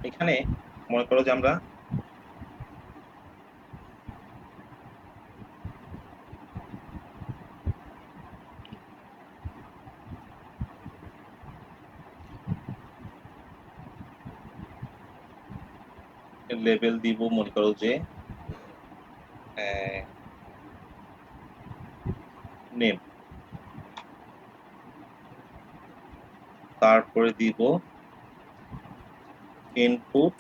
এখানে মনে করো যে আমরা লেবেল দিব, মনে করো যে নেম, তারপরে দিব ইনপুট।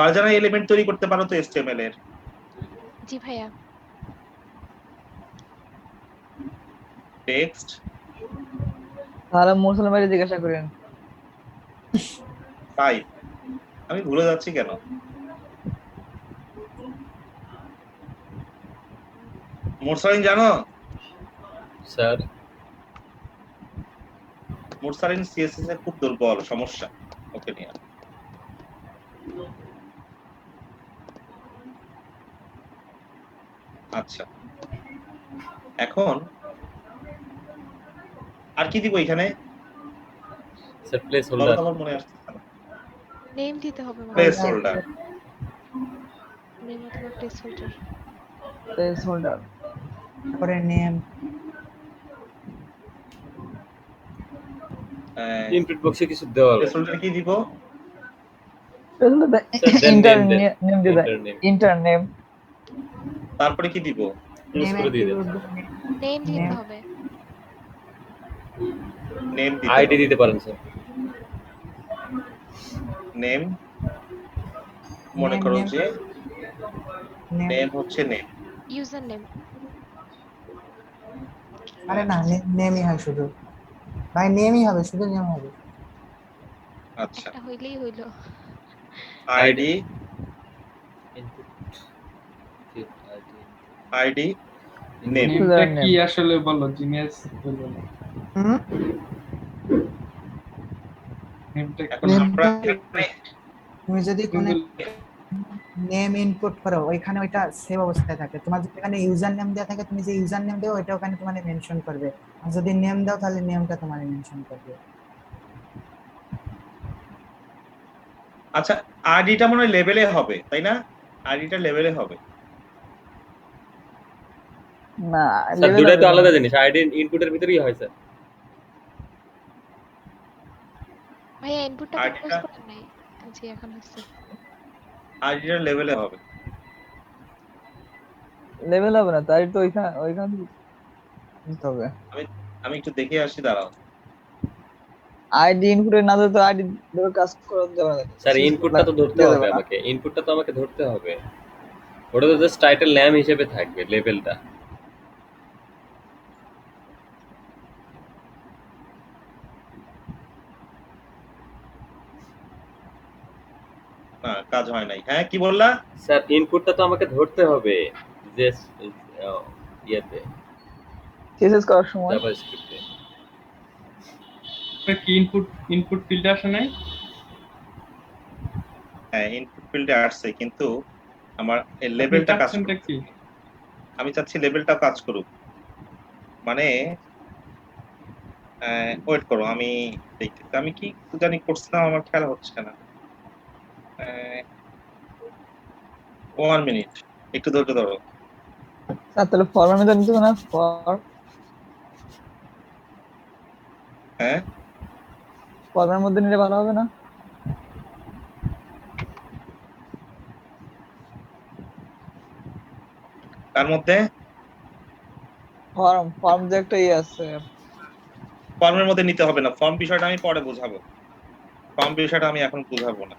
আর যারা এলিমেন্ট তৈরি করতে পারো তো HTML এর? জি ভাইয়া। টেক্সট। তাহলে মুরসাল ভাই জিজ্ঞাসা করেন। তাই আমি ভুলে যাচ্ছি কেন? মুরসালিন জানো? স্যার মুরসালিন CSS এর খুব দুর্বল, সমস্যা ওকে নিয়ে। আচ্ছা, এখন আর কি দিব এখানে? স্যার প্লেস বলো হোল্ডার। তো, আমার মনে আসছে না। নেম দিতে হবে মানে প্লেস হোল্ডার। নেম অথবা প্লেস হোল্ডার। প্লেস হোল্ডার, তারপরে নেম, ইনপুট বক্সে কিছু দেওয়া প্লেস হবে। হোল্ডার কি দিব? স্যার দেন ইন্টার নেম দেন। নেম দিয়ে দেয়, ইন্টার নেম। Inter name. তারপরে কি দিব? ক্লোজ করে দিয়ে দেন। নেম দিতে হবে। নেম দিতে আইডি হবে। দিতে পারেন স্যার। নেম, মনে করো যে নেম হচ্ছে নেম। User name. আরে না, নেমই হয় শুধু ভাই, নেমই হবে, শুধু নেম হবে। আচ্ছা, একটা হইলেই হইলো। ID, input ID, name. নেমটা কি আসলে বলো, জিনিয়াস বলো না। নেমটা এখন আমরা এখানে তুমি যদি কোনো নেম ইনপুট করো, ওইখানে ওইটা সেভ অবস্থায় থাকে। তোমার যদি এখানে ইউজার নেম দেওয়া থাকে, তুমি যে ইউজার নেম দেও ওইটা ওখানে তোমার মেনশন করবে, আর যদি নেম দাও তাহলে নেমটা তোমার মেনশন করবে। আচ্ছা, আইডিটা মনে হয় লেভেলে হবে, তাই না? আইডিটা লেভেলে হবে না, স্যার লেভেল দুটাই হবে তো না। আলাদা জিনিস। আইডি ইনপুটের ভিতরেই হয় স্যার। ভাইয়া ইনপুটটা তো ক্লোজ আইডিটা, করেন নাই। জি এখন হচ্ছে। আইডিটা লেভেলে হবে। লেভেল হবে না, তাই তো ওইখান দিতে হবে। আমি একটু দেখে আসি, দাঁড়াও। আইডি ইনপুটে না দিলে তো আইডি ধরে কাজ করা যাবে না। স্যার ইনপুটটা তো ধরতে দেওয়া হবে যাবে না। আমাকে। ইনপুটটা তো আমাকে ধরতে হবে। ওটা তো জাস্ট টাইটেল নেম হিসেবে থাকবে, লেভেলটা। না, কাজ হয় নাই। হ্যাঁ, কি বললা? স্যার ইনপুটটা তো আমাকে ধরতে হবে যে ইয়েতে সিএসএস করার সময় জাভাস্ক্রিপ্টে। কি ইনপুট ফিল্ডে আসে নাই? হ্যাঁ, ইনপুট ফিল্ডে আসছে, কিন্তু আমার এই আপনি লেভেলটা কাজ চাচ্ছেনটা করছে। কি? আমি চাচ্ছি লেভেলটা কাজ করুক, মানে ওয়েট করো, আমি দেখতেছি। আমি কি জানি করছিলাম, আমার খেয়াল হচ্ছে না। 1 মিনিট, একটু ধৈর্য ধরো। স্যার তাহলে ফর্মের মধ্যে নিতে হবে না? হ্যাঁ, ফর্মের মধ্যে নিলে ভালো হবে না? তার মধ্যে ফর্ম যে একটা আছে। ফর্মের মধ্যে নিতে হবে না, ফর্ম বিষয়টা আমি পরে বোঝাবো। ফর্ম বিষয়টা আমি এখন বোঝাবো না।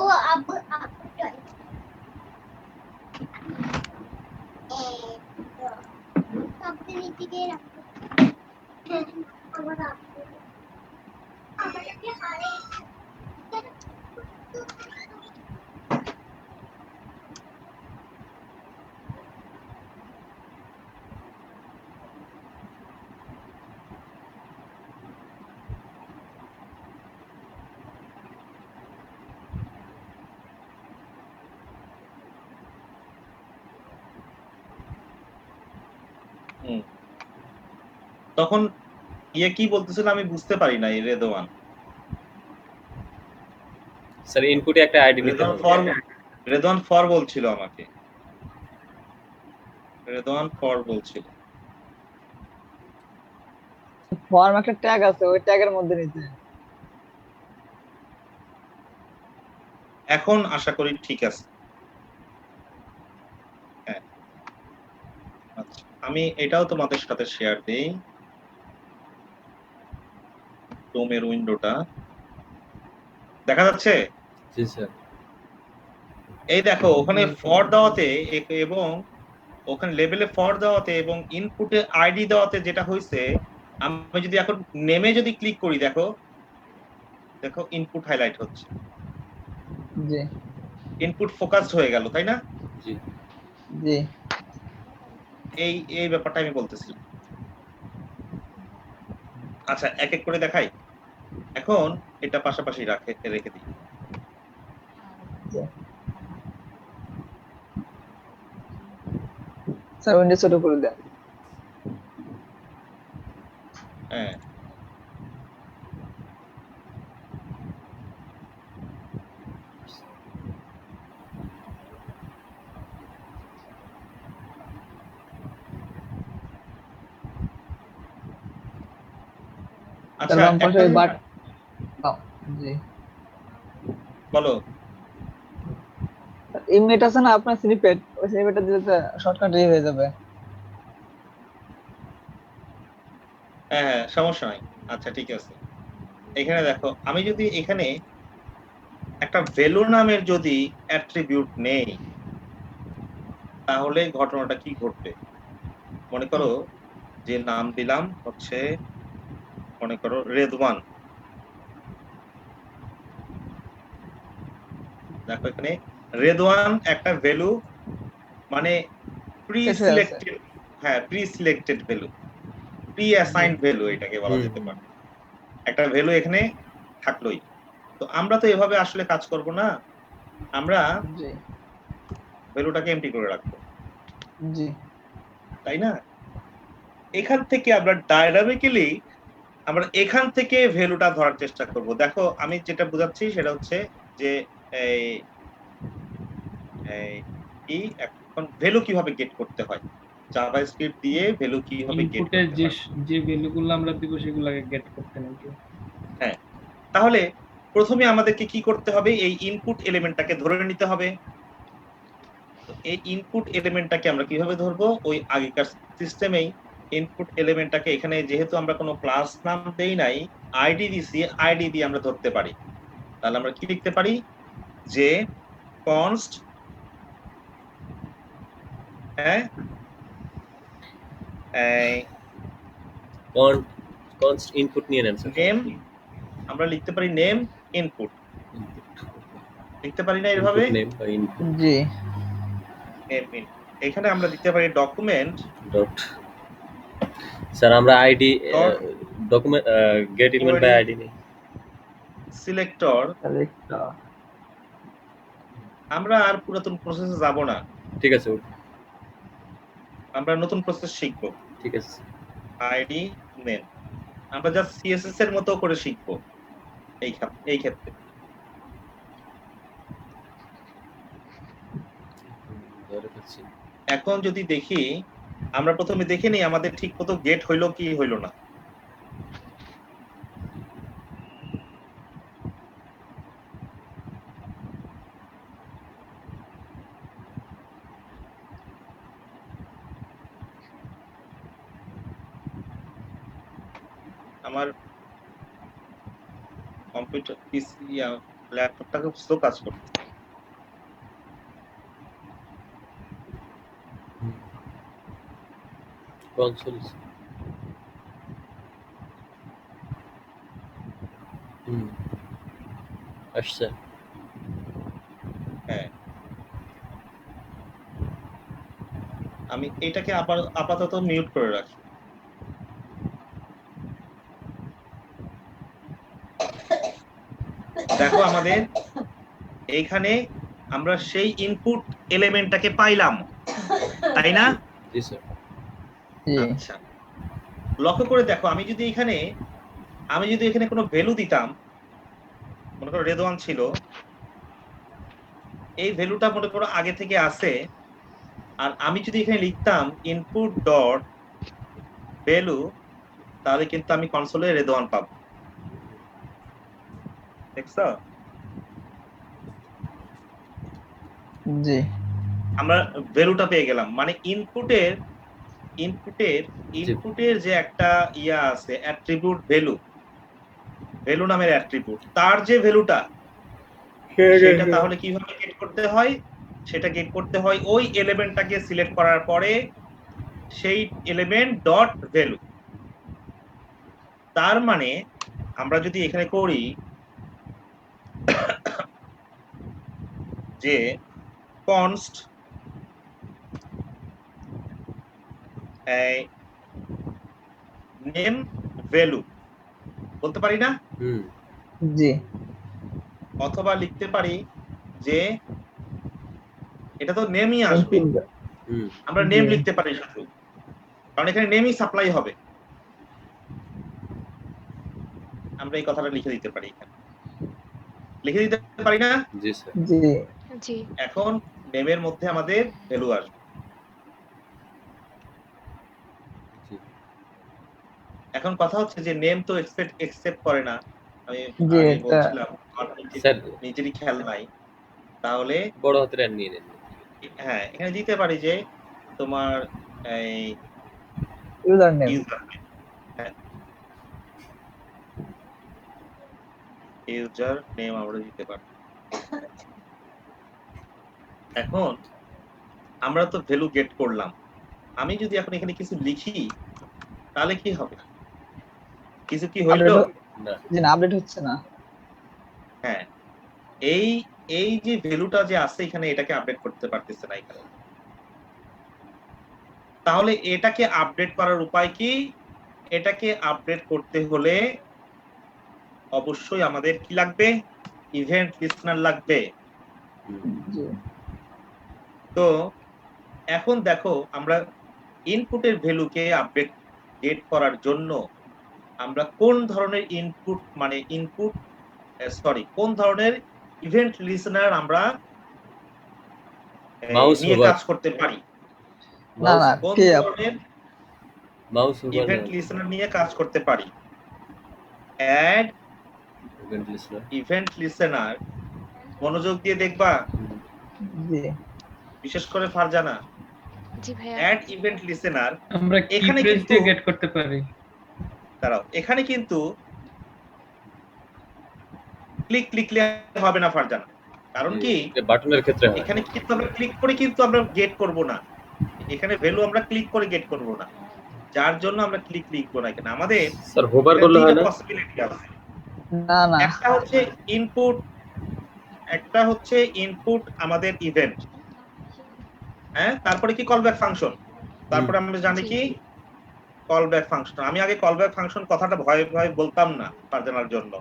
ও আব্বু তখন কি বলতেছিল আমি বুঝতে পারি না এই রেদওয়ান স্যার ইনপুটে একটা আইডি নিতে হবে। রেদওয়ান ফর বলছিল আমাকে, রেদওয়ান ফর বলছিল। ফর্ম একটা ট্যাগ আছে, ওই ট্যাগের মধ্যে নিতে। এখন আশা করি ঠিক আছে। হ্যাঁ, আচ্ছা আমি এটাও তোমাদের সাথে শেয়ার দেই, ক্রোমের উইন্ডোটা দেখা যাচ্ছে? জি স্যার। এই দেখো ওখানে ফর দেওয়াতে এবং ওখানে লেভেলে ফর দেওয়াতে এবং ইনপুটে আইডি দেওয়াতে যেটা হয়েছে, আমি যদি এখন নেমে যদি ক্লিক করি, দেখো দেখো ইনপুট হাইলাইট হচ্ছে, জি ইনপুট ফোকাসড হয়ে গেল, তাই না? জি জি। এই ব্যাপারটা আমি বলতেছি। আচ্ছা এক এক করে দেখাই। এখন এটা পাশাপাশি রেখে দিই। স্যার উইন্ডো ছোট করে দেন। হ্যাঁ আচ্ছা তার বাম পাশে একটা- বাট জি বলো। ইমেজ আছে না আপনার স্নিপেট, ওই স্নিপেটটা দিলে তো শর্টকাট হয়ে যাবে। হ্যাঁ সমস্যা নাই। আচ্ছা ঠিক আছে, এখানে দেখো আমি যদি এখানে একটা ভ্যালু নামের যদি অ্যাট্রিবিউট নেই, তাহলে ঘটনাটা কি ঘটবে? মনে করো যে নাম দিলাম হচ্ছে, মনে করো রেদওয়ান। দেখো এখানে রেদওয়ান একটা ভ্যালু, মানে প্রি সিলেক্টেড, হ্যাঁ pre selected value, pre assigned value এটাকে বলা যেতে পারে। একটা ভ্যালু এখানে থাকলোই। তো আমরা তো এভাবে আসলে কাজ করব না, আমরা জি ভ্যালুটাকে এমটি করে রাখবো, জি তাই না? এখান থেকে আমরা ডাইনামিক্যালি আমরা এখান থেকে ভ্যালুটা ধরার চেষ্টা করব। দেখো আমি যেটা বোঝাচ্ছি সেটা হচ্ছে যে এই এখন ভ্যালু কিভাবে গেট করতে হয়, জাভাস্ক্রিপ্ট দিয়ে ভ্যালু কিভাবে গেট ইনপুটে করতে হয়। যে ভ্যালুগুলো আমরা দিব সেগুলোকে গেট করতে নাকি? হ্যাঁ, তাহলে প্রথমে আমাদেরকে কি করতে হবে, এই ইনপুট এলিমেন্টটাকে ধরে নিতে হবে। তো এই ইনপুট এলিমেন্টটাকে আমরা কিভাবে ধরবো, ওই আগেকার সিস্টেমেই ইনপুট এলিমেন্টটাকে এখানে যেহেতু আমরা কোনো ক্লাস নাম দেই নাই, আইডি দিছি, আইডি দিয়ে আমরা ধরতে পারি। তাহলে আমরা কি লিখতে পারি যে const কনস্ট ইনপুট নিয়ে নেন স্যার। নেম, আমরা লিখতে পারি নেম ইনপুট, লিখতে পারি না এইভাবে? নেম বা ইনপুট জি নেম ইনপুট। এখানে আমরা দিতে পারি ডকুমেন্ট ডট। স্যার আমরা ID Dot. Document get element by ID নেই। সিলেক্টর। কারেক্ট। আমরা আর পুরাতন প্রসেসে যাব না, ঠিক আছে আমরা নতুন প্রসেস শিখব। ঠিক আছে আইডি নেম আমরা জাস্ট সিএসএস এর মতো করে শিখব এই ক্ষেত্রে। ধরে ফেলছি। এখন যদি দেখি, আমরা প্রথমে দেখে নিই আমাদের ঠিক মতো গেট হইলো কি হইলো না। আমার কম্পিউটার পিসি ল্যাপটপটা খুব স্লো কাজ করছে। কনসোল আসছে। হ্যাঁ আমি এটাকে আপাতত মিউট করে রাখি। দেখো আমাদের এইখানে আমরা সেই ইনপুট এলিমেন্টটাকে পাইলাম, তাই না? জি স্যার। জি আচ্ছা লক্ষ্য করে দেখো, আমি যদি এখানে কোনো ভ্যালু দিতাম, মনে করো রেদওয়ান ছিল, এই ভ্যালুটা মনে করো আগে থেকে আছে, আর আমি যদি এখানে লিখতাম ইনপুট ডট ভ্যালু, তাহলে কিন্তু আমি কনসোলে রেদওয়ান পাবো। দেখছো? জি আমরা ভ্যালুটা পেয়ে গেলাম, মানে ইনপুটের যে একটা ইয়া আছে অ্যাট্রিবিউট ভ্যালু নামের অ্যাট্রিবিউট, তার যে ভ্যালুটা সেটা তাহলে কিভাবে গেট করতে হয়, সেটা গেট করতে হয় ওই এলিমেন্টটাকে সিলেক্ট করার পরে সেই এলিমেন্ট ডট ভ্যালু। তার মানে আমরা যদি এখানে করি যে const নেম ভ্যালু বলতে পারি না, জি অথবা লিখতে পারি যে এটা তো নেমই আসবে, আমরা নেম জি। লিখতে পারি শুধু, কারণ এখানে নেমই সাপ্লাই হবে। আমরা এই কথাটা লিখে দিতে পারি, এখানে লিখে দিতে পারি না? জি স্যার। জি জি এখন নেমের মধ্যে আমাদের ভ্যালু আসবে। জি। এখন কথা হচ্ছে যে নেম তো একসেপ্ট করে না, আমি জি, আগে এটা- বলছিলাম স্যার নিজেরই খেয়াল নাই। তাহলে বড় হাতের আর নিয়ে নেন। হ্যাঁ, এখানে দিতে পারি যে তোমার এই ইউজার নেম ইউজার নেম আমরা দিতে পারি। এখন আমরা তো ভ্যালু গেট করলাম, আমি যদি এখন এখানে কিছু লিখি তাহলে কি হবে? কিছু কি হইলো? না জি না, আপডেট হচ্ছে না। হ্যাঁ, এই যে ভ্যালুটা যে আছে এখানে, এটাকে আপডেট করতে পারতেছে না এখানে। তাহলে এটাকে আপডেট করার উপায় কি? এটাকে আপডেট করতে হলে অবশ্যই আমাদের কি লাগবে? ইভেন্ট লিস্টেনার লাগবে। জি তো এখন দেখো, আমরা ইনপুটের ভ্যালুকে আপডেট গেট করার জন্য আমরা কোন ধরনের কোন ধরনের ইভেন্ট লিসেনার আমরা Mouse নিয়ে over. কাজ করতে পারি? না না কোন কে ধরনের মাউস ওভার ইভেন্ট লিসেনার নিয়ে কাজ করতে পারি? Add event listener. Event listener, মনোযোগ দিয়ে দেখবা, জি বিশেষ করে ফারজানা। জি ভাইয়া অ্যাড ইভেন্ট লিসেনার, আমরা কি এখানে প্রেস কিন্তু দিয়ে গেট করতে পারি? দাঁড়াও, এখানে কিন্তু ক্লিক লিখলে হবে না ফারজানা, কারণ কি বাটনের ক্ষেত্রে হয়। এখানে কিন্তু আমরা ক্লিক করে কিন্তু আমরা গেট করব না, এখানে ভ্যালু আমরা ক্লিক করে গেট করব না, যার জন্য আমরা ক্লিক লিখবো না। এখানে আমাদের স্যার হোভার করলে হয় না? পসিবিলিটি আছে। না না একটা হচ্ছে ইনপুট আমাদের ইভেন্ট, হ্যাঁ, তারপরে কি কল ব্যাক ফাংশন, তারপরে আমরা জানি কি কল ব্যাক ফাংশন। আমি আগে কল ব্যাক ফাংশন কথাটা ভয়ে ভয়ে বলতাম না ফারজানার জন্য,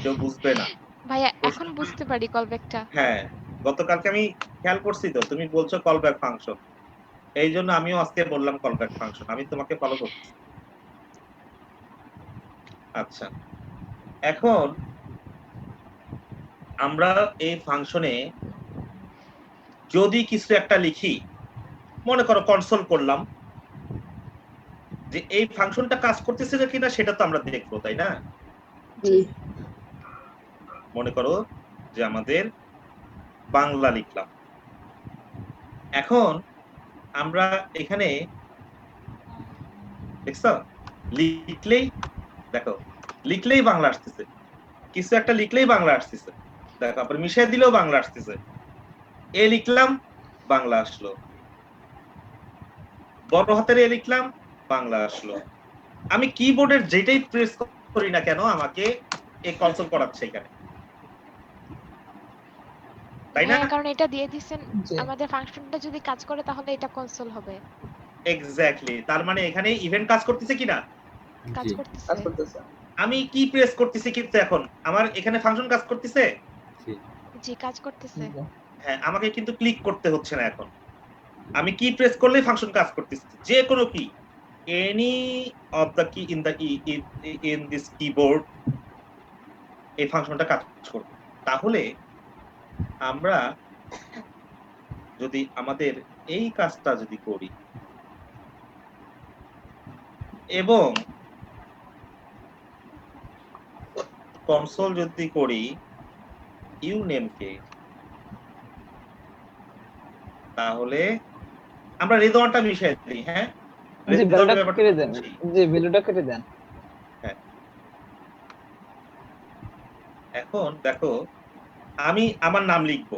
কেউ বুঝবে না। ভাইয়া এখন বুঝতে পারি কলব্যাকটা। হ্যাঁ, গতকালকে আমি খেয়াল করছি তো, তুমি বলছো কল ব্যাক ফাংশন, এই জন্য আমিও আজকে বললাম কল ব্যাক ফাংশন, আমি তোমাকে ফলো করছি। আচ্ছা, এখন আমরা এই ফাংশনে যদি কিছু একটা লিখি, মনে করো কনসোল করলাম, যে এই ফাংশনটা কাজ করতেছে কিনা সেটা তো আমরা দেখবো, তাই না? মনে করো যে আমাদের বাংলা লিখলাম, এখন আমরা এখানে দেখছো লিখলেই বাংলা আসতেছে, কিছু একটা লিখলেই বাংলা আসতেছে, দেখো আবার মিশিয়ে দিলেও বাংলা আসতেছে, এ লিখলাম বাংলা আসলো, বড় হাতের এ লিখলাম বাংলা আসলো। আমি কিবোর্ডের যেটাই প্রেস করি না কেন আমাকে এই কনসোল করাচ্ছে এখানে, তাই না? হ্যাঁ, কারণ এটা দিয়ে দিছেন, জি আমাদের ফাংশনটা যদি কাজ করে তাহলে এটা কনসোল হবে। এক্স্যাক্টলি, তার মানে এখানে ইভেন্ট কাজ করতেছে কিনা? কাজ জি। করতেছে। কাজ করতেছে। আমি কি প্রেস করতেছি কিন্তু এখন আমার এখানে ফাংশন কাজ করতেছে। জি কাজ করতেছে। জি। হ্যাঁ, আমাকে কিন্তু ক্লিক করতে হচ্ছে না এখন, আমি কি প্রেস করলেই ফাংশন কাজ করতেছে, যে কোনো কি, any of the key in this keyboard এই ফাংশনটা কাজ করবে। তাহলে আমরা যদি আমাদের এই কাজটা যদি করি এবং কনসোল যদি করি ইউনেম কে, তাহলে আমরা রেজোনেটটা মিশিয়ে দিই। হ্যাঁ, জি ভ্যালুটা কেটে দেন, জি ভ্যালুটা কেটে দেন। এখন দেখো আমি আমার নাম লিখবো,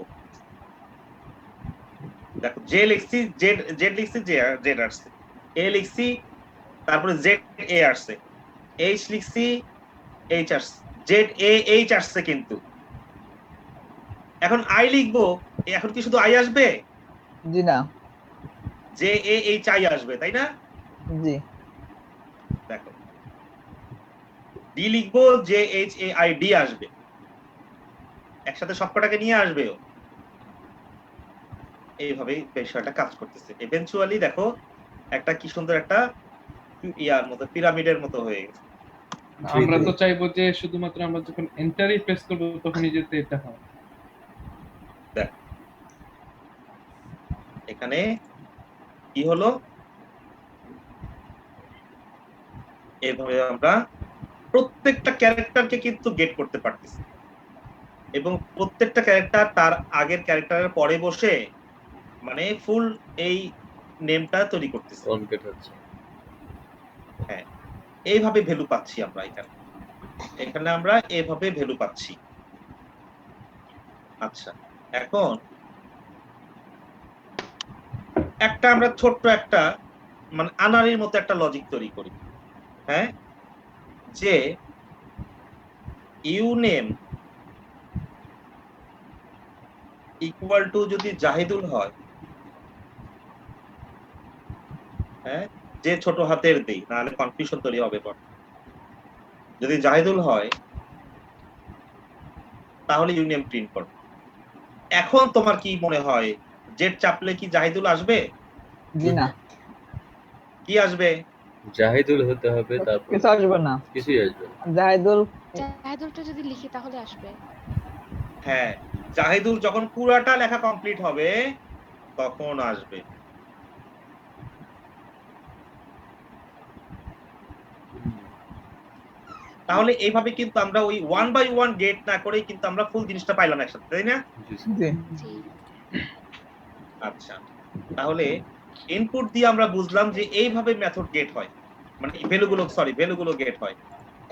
দেখো জে লিখছি, জেড লিখছি, জেড আসছে, এ লিখছি, তারপরে জেড এ আসছে, এইচ লিখছি, এইচ আসছে, জেড এ এইচ আসছে। কিন্তু এখন আই লিখবো, এখন কি শুধু আই আসবে? জি না, জে এ এইচ আই আসবে, তাই না? জি দেখো ডি লিখবো, J H A I D আসবে, একসাথে সবকটাকে নিয়ে আসবে। এইভাবেই বিষয়টা কাজ করতেছে। ইভেন্চুয়ালি দেখো একটা কি সুন্দর একটা ইয়ার মতো, পিরামিডের মতো হয়ে গেছে। আমরা তো চাইবো যে শুধুমাত্র আমরা যখন এন্টারই প্রেস করব তখনই যেতে এটা হয়। দেখ এখানে কি হলো, এইভাবে আমরা প্রত্যেকটা ক্যারেক্টারকে কিন্তু গেট করতে পারতেছি এবং প্রত্যেকটা ক্যারেক্টার তার আগের ক্যারেক্টারের পরে বসে মানে ফুল এই নেমটা তৈরি করতেছে। কনকেট হচ্ছে। হ্যাঁ, এইভাবে ভ্যালু পাচ্ছি আমরা এখানে আমরা এইভাবে ভ্যালু পাচ্ছি। আচ্ছা, এখন একটা আমরা ছোট্ট একটা মানে আনারির মতো একটা লজিক তৈরি করি। হ্যাঁ, যে ইউনেম ইকুয়াল টু যদি জাহিদুল হয়, হ্যাঁ যে ছোট হাতের দেই, নাহলে কনফিউশন তৈরি হবে। যদি জাহিদুল হয় তাহলে ইউনেম প্রিন্ট করবে। এখন তোমার কি মনে হয়, জেড চাপলে কি জাহিদুল আসবে? জি না, কি আসবে? জাহিদুল হতে হবে, তারপর কিছু আসবে না, কিছুই আসবে না। জাহিদুলটা যদি লিখি তাহলে আসবে। হ্যাঁ, জাহিদুল যখন পুরাটা লেখা কমপ্লিট হবে তখন আসবে। তাহলে এইভাবে কিন্তু আমরা ওই 1 বাই 1 গেট না করে কিন্তু আমরা ফুল জিনিসটা পাইলাম একসাথে, তাই না? জি আচ্ছা, তাহলে ইনপুট দিয়ে আমরা বুঝলাম যে এইভাবে মেথড গেট হয়, মানে ভ্যালুগুলো গেট হয়।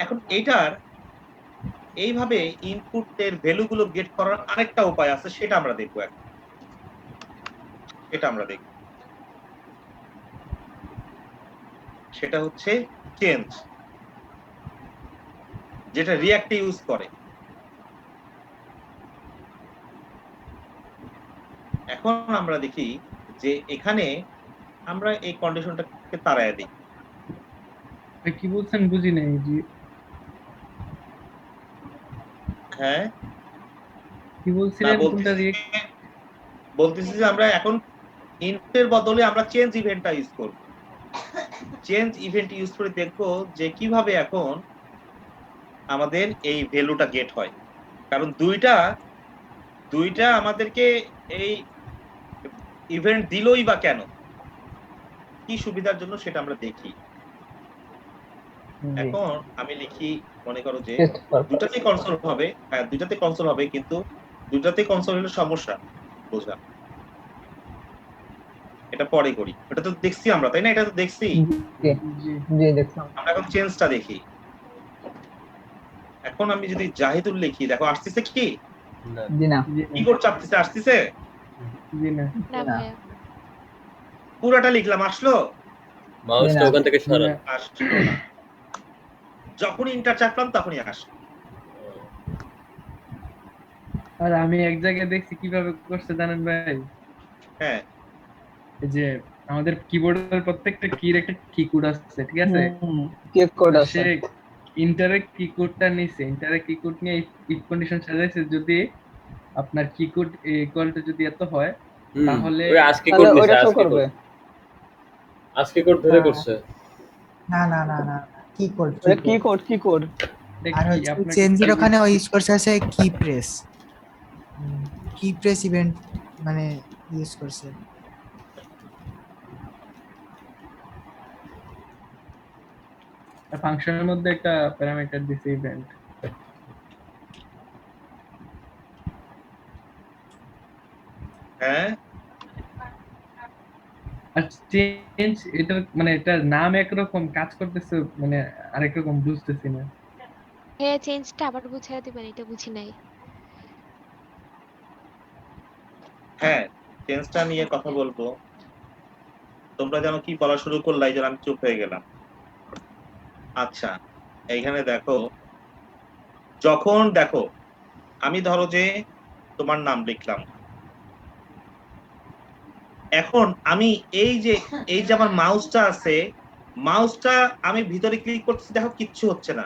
এখন এইটার এইভাবে ইনপুটের ভ্যালুগুলো গেট করার আরেকটা উপায় আছে, সেটা আমরা দেখব এখন। সেটা হচ্ছে চেঞ্জ, যেটা রিঅ্যাক্টে ইউজ করে। এখন আমরা দেখি যে এখানে আমরা এই কন্ডিশনটাকে তাড়ায় দিই। কি বলছেন বুঝি নাই জি। হ্যাঁ, কি বলছিলেন? কোনটা বলতেছি যে আমরা এখন ইনপুটের বদলে আমরা চেঞ্জ ইভেন্টটা ইউজ করব। চেঞ্জ ইভেন্ট ইউজ করে দেখবো যে কিভাবে এখন আমাদের এই ভ্যালুটা গেট হয়। কারণ দুইটা আমাদেরকে এই ইভেন্ট দিলই বা কেন, কি সুবিধার জন্য সেটা আমরা দেখি। এখন আমি লিখি, মনে করো যে দুটাতেই কনসোল হবে। হ্যাঁ, দুটাতে কনসোল হবে, কিন্তু দুটাতে কনসোল হলে সমস্যা বোঝা। এটা পরে করি, এটা তো দেখছি আমরা, তাই না? এটা তো দেখছি। আমরা এখন চেঞ্জটা দেখি। এখন আমি যদি জাহিদুল লিখি, দেখো আসতেছে কি? কিবোর্ড চাপতেছে, আসতেছে? পুরাটা লিখলাম, আসলো? মাউসটা ওখান থেকে সরান। আসলো না। যখন ইন্টার চাপলাম তখনই আসলো। আর আমি এক জায়গায় দেখছি কিভাবে করছে জানেন ভাই? হ্যাঁ, এই যে আমাদের কিবোর্ডের প্রত্যেকটা কির একটা কি কোড আছে, ঠিক আছে? কি কোড আছে, সে ইন্টারে কি কোডটা নিছে, ইন্টারে কি কোড নিয়ে ইফ কন্ডিশন সাজাইছে, যদি আপনার কি কোড ইকুয়াল টু যদি এত হয় তাহলে ওই আজকে কোড নিছে, ওটা শো করবে। আজকে কোড ধরে করছে। না না না না কি কোড ওটা কি কোড কি কোড? আর কি হচ্ছে আপনাকে চেঞ্জের কি ওখানে ওই ইউজ করছে আছে কি প্রেস ইভেন্ট মানে ইউজ করছে। ফাংশনের মধ্যে একটা প্যারামিটার দিছে ইভেন্ট। হ্যাঁ আর চেঞ্জ এটা মানে এটার নাম একরকম কাজ করতেছে মানে আরেক রকম বুঝতেছি না। হ্যাঁ, চেঞ্জটা আবার বুঝাই দিবেন, এটা বুঝি নাই। হ্যাঁ চেঞ্জটা নিয়ে কথা বলবো। তোমরা যেন কি বলা শুরু করলে এই জন্য আমি চুপ হয়ে গেলাম। আচ্ছা এইখানে দেখো, যখন দেখো আমি ধরো যে তোমার নাম লিখলাম, এখন আমি এই যে আমার মাউসটা আছে, মাউসটা আমি ভিতরে ক্লিক করতেছি, দেখো কিচ্ছু হচ্ছে না।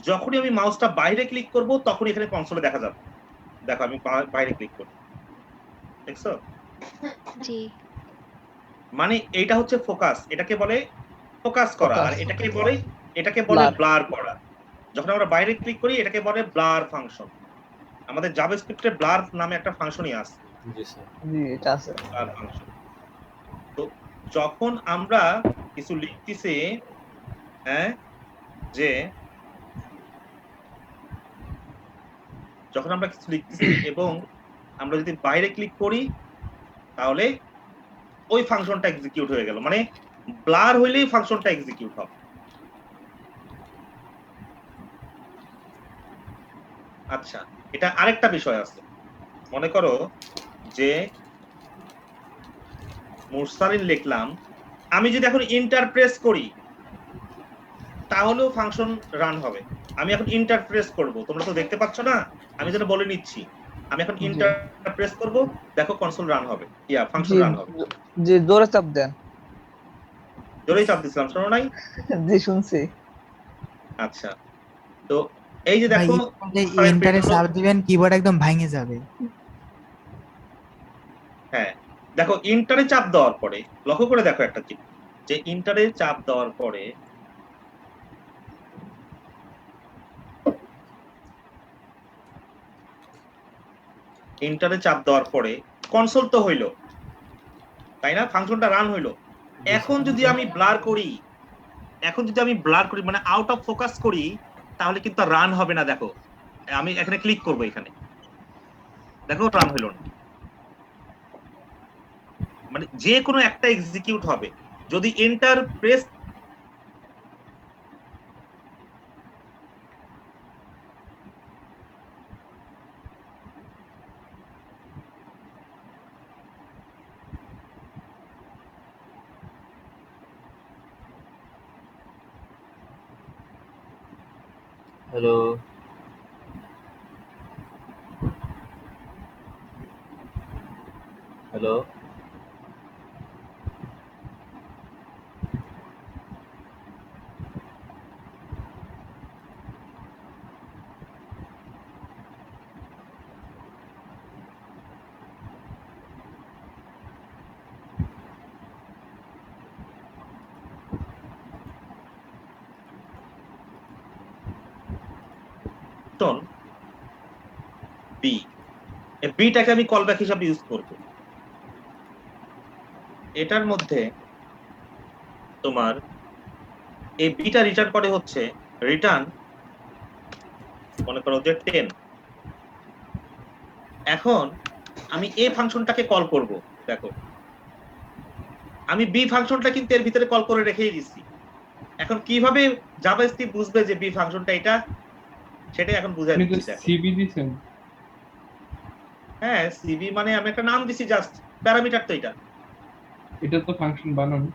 যখনই আমি মাউসটা বাইরে ক্লিক করব তখন এখানে কনসোলে দেখা যাবে। দেখো আমি বাইরে ক্লিক করি, দেখছো? জি। মানে এইটা হচ্ছে ফোকাস, এটাকে বলে ফোকাস করা, আর Focus. এটাকে বলে Blur. ব্লার করা। যখন আমরা বাইরে ক্লিক করি এটাকে বলে ব্লার ফাংশন। আমাদের জাভাস্ক্রিপ্টে ব্লার নামে একটা ফাংশনই আছে, জি স্যার। জি এটা আছে। Blur function. তো যখন আমরা কিছু লিখতেছি, হ্যাঁ যে যখন আমরা কিছু লিখতেছি এবং আমরা যদি বাইরে ক্লিক করি তাহলে ওই ফাংশনটা এক্সিকিউট হয়ে গেল, মানে ব্লার হইলেই ফাংশনটা এক্সিকিউট হবে। আচ্ছা এটা আরেকটা বিষয় আছে, মনে করো যে মুরসালিন লিখলাম, আমি যদি এখন ইন্টার প্রেস করি তাহলেও ফাংশন রান হবে। আমি এখন ইন্টার প্রেস করব, তোমরা তো দেখতে পাচ্ছ না, আমি যেন বলে নিচ্ছি, আমি এখন ইন্টার প্রেস করব, দেখো কনসোল রান হবে, ফাংশন জি রান হবে। জি জোরে চাপ দেন। জোরেই চাপ দিছিলাম, শোনো নাই? জি শুনছি। আচ্ছা তো এই যে ভাই দেখো এন্টারে চাপ দিবেন কিবোর্ড একদম ভাঙে যাবে। হ্যাঁ দেখো ইন্টারে চাপ দেওয়ার পরে লক্ষ্য করে দেখো একটা জিনিস, যে ইন্টারে চাপ দেওয়ার পরে কনসোল তো হইলো, তাই না? ফাংশনটা রান হইলো। এখন যদি আমি ব্লার করি, মানে আউট অফ ফোকাস করি, তাহলে কিন্তু রান হবে না। দেখো আমি এখানে ক্লিক করব, এখানে দেখো রান হইলো না। মানে যে কোনো একটা এক্সিকিউট হবে যদি enter press hello hello B, বিটাকে আমি কল ব্যাক হিসাবে ইউজ করব। এটার মধ্যে তোমার এই বিটা রিটার্ন করে হচ্ছে রিটার্ন, মনে করো যে 10। এখন আমি এ ফাংশনটাকে কল করব, দেখো আমি বি ফাংশনটা কিন্তু এর ভিতরে কল করে রেখেই দিচ্ছি। এখন কিভাবে জাভাস্ক্রিপ্ট বুঝবে যে বি ফাংশনটা এটা, সেটাই এখন বুঝাই আপনি তো দিচ্ছি। দেখো সিবি দিছেন। হ্যাঁ সিবি মানে আমি একটা নাম দিছি, জাস্ট প্যারামিটার। তো এটা তো ফাংশন বানানো।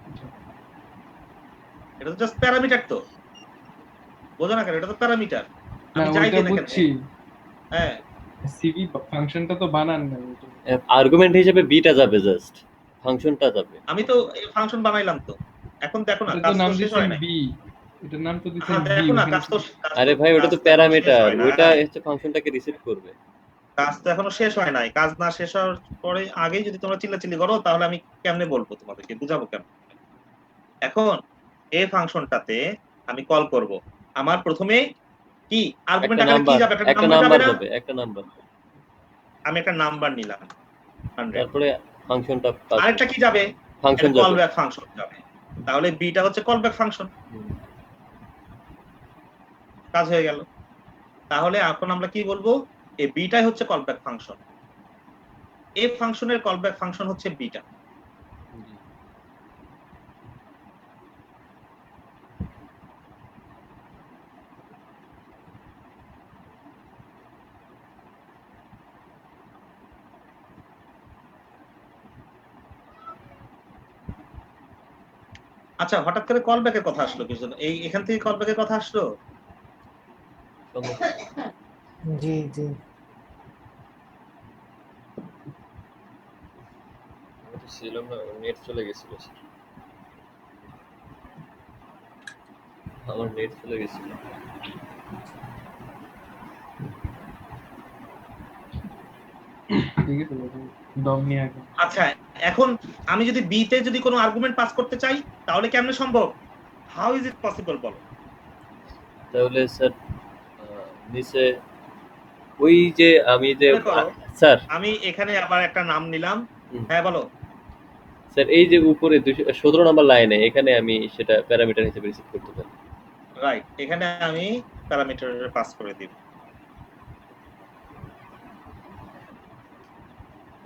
এটা তো জাস্ট প্যারামিটার, তো বোঝো না কেন? এটা তো প্যারামিটার, না আমি যাই ওইটা দিই না কেন। বুঝছি, হ্যাঁ সিবি ফাংশনটা তো বানান না ওইটা। আর্গুমেন্ট হিসেবে বিটা যাবে, জাস্ট ফাংশনটা যাবে। আমি তো এই ফাংশন বানাইলাম, তো এখন দেখো না এটা কাজ তো তো নাম শেষ দিছেন হয় নাই। বি, এটার নাম তো দিছেন হ্যাঁ বি। দেখো না কাজ তো আরে ভাই ওটা তো কাজ এখনো শেষ প্যারামিটার, হয় নাই। ওইটা হচ্ছে ফাংশনটাকে রিসিভ করবে। কাজ তো এখনো শেষ হয় নাই, কাজ না শেষ হওয়ার পরে আগেই যদি তোমরা চিল্লাচিল্লি করো তাহলে আমি কেমনে বলবো তোমাদেরকে, বুঝাবো কেমন? এখন এই ফাংশনটাতে আমি কল করব, আমার প্রথমে কি আর্গুমেন্ট একটা আকারে কি নাম্বার, যাবে, একটা একটা নাম্বার যাবে নাম্বার না, যাবে, একটা নাম্বার। আমি একটা নাম্বার নিলাম 100, তারপরে ফাংশনটা পাস আরেকটা কি যাবে, ফাংশন কল যাবে। ব্যাক ফাংশন যাবে, তাহলে বিটা হচ্ছে কল ব্যাক ফাংশন, হুম, কাজ হয়ে গেল। তাহলে এখন আমরা কি বলবো, এই বিটাই হচ্ছে কল ব্যাক ফাংশন, এই ফাংশনের কল ব্যাক ফাংশন হচ্ছে বিটা। জি। আচ্ছা, হঠাৎ করে কল ব্যাকের কথা আসলো কিছু, এই এখান থেকে কল ব্যাকের কথা আসলো। সম্ভব। জি জি আমি তো ছিলাম না, নেট চলে গেছিল। আমার নেট চলে গেছিল। ঠিক আছে বলুন, দম নিয়ে আগে। আচ্ছা, এখন আমি যদি বি তে যদি কোনো আর্গুমেন্ট পাস করতে চাই তাহলে কেমনে সম্ভব, হাউ ইজ ইট পসিবল বলো। তাহলে স্যার নিচে ওই যে আমি যে মনে করো স্যার আমি এখানে আবার একটা নাম নিলাম, হুম। হ্যাঁ বলো। স্যার এই যে উপরে 17 নম্বর লাইনে এখানে আমি সেটা প্যারামিটার হিসেবে রিসিভ করতে পারি। রাইট, এখানে আমি প্যারামিটার পাস করে দিব।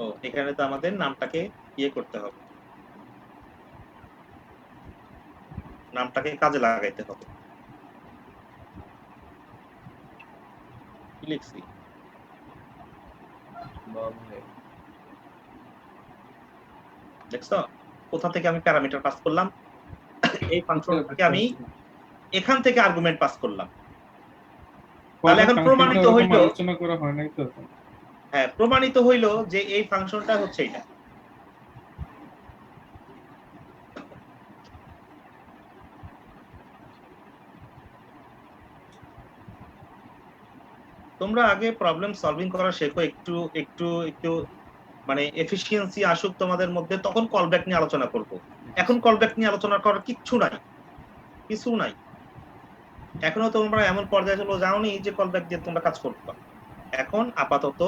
ও এখানে তো আমাদের নামটাকে ইয়ে করতে হবে, নামটাকে কাজে লাগাইতে হবে। কি লিখছি, দেখছো কোথা থেকে আমি প্যারামিটার পাস করলাম, এই ফাংশনটাকে আমি এখান থেকে আর্গুমেন্ট পাস করলাম। তাহলে এখন প্রমাণিত হইল, আলোচনা করা হয় নাই তো। হ্যাঁ প্রমাণিত হইল যে এই ফাংশনটা হচ্ছে এটা। তোমরা আগে প্রবলেম সলভিং করা শেখো, একটু একটু একটু মানে এফিশিয়েন্সি আসুক তোমাদের মধ্যে, তখন কলব্যাক নিয়ে আলোচনা করব। এখন কলব্যাক নিয়ে আলোচনা করার কিচ্ছু নাই, কিছু নাই। এখনো তোমরা এমন পর্যায়ে চলে যাওনি যে কলব্যাক দিয়ে তোমরা কাজ করবে। এখন আপাতত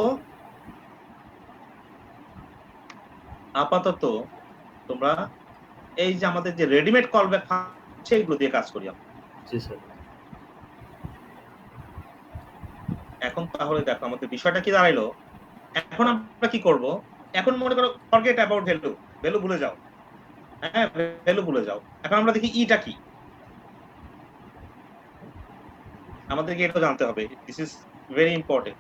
তোমরা এই যে আমাদের যে রেডিমেড কলব্যাক সেইগুলো দিয়ে কাজ করি আমরা। জি স্যার। এখন তাহলে দেখো আমাদের বিষয়টা কি দাঁড়াইলো, এখন আমরা কি করব, এখন মনে করো ফরগেট অ্যাবাউট ভ্যালু, ভ্যালু ভুলে যাও, হ্যাঁ ভ্যালু ভুলে যাও। এখন আমরা দেখি ইটা কি, আমাদেরকে এটা জানতে হবে, দিস ইজ ভেরি ইম্পর্টেন্ট।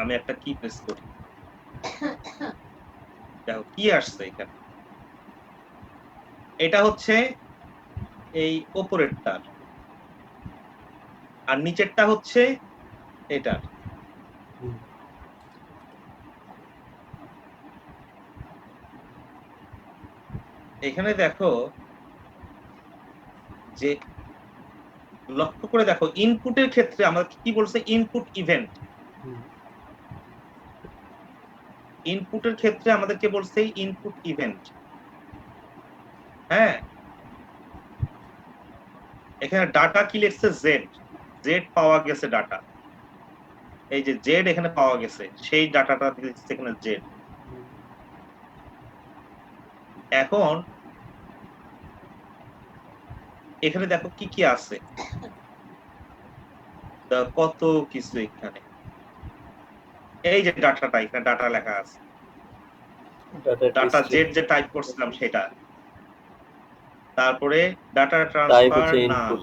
আমি একটা কি প্রেস করি, দেখো কি আসছে এখানে, এটা হচ্ছে এই উপরেরটার, আর নিচেরটা হচ্ছে এটা। এখানে দেখো যে লক্ষ্য করে দেখো ইনপুটের ক্ষেত্রে আমরা কি বলছে, ইনপুট ইভেন্ট, ইনপুটের ক্ষেত্রে আমাদেরকে বলছে ইনপুট ইভেন্ট। হ্যাঁ এখানে ডাটা কি লিখছে, জেড, জেড পাওয়া গেছে ডাটা, এই যে জেড এখানে পাওয়া গেছে, সেই ডাটাটা দিচ্ছে এখানে জেড। এখন এখানে দেখো কি কি আছে, কত কিছু এখানে, এই যে ডাটাটা এখানে ডাটা লেখা আছে, ডাটা জেড যে টাইপ করছিলাম সেটা, তারপরে ডাটা ট্রান্সফার নাল,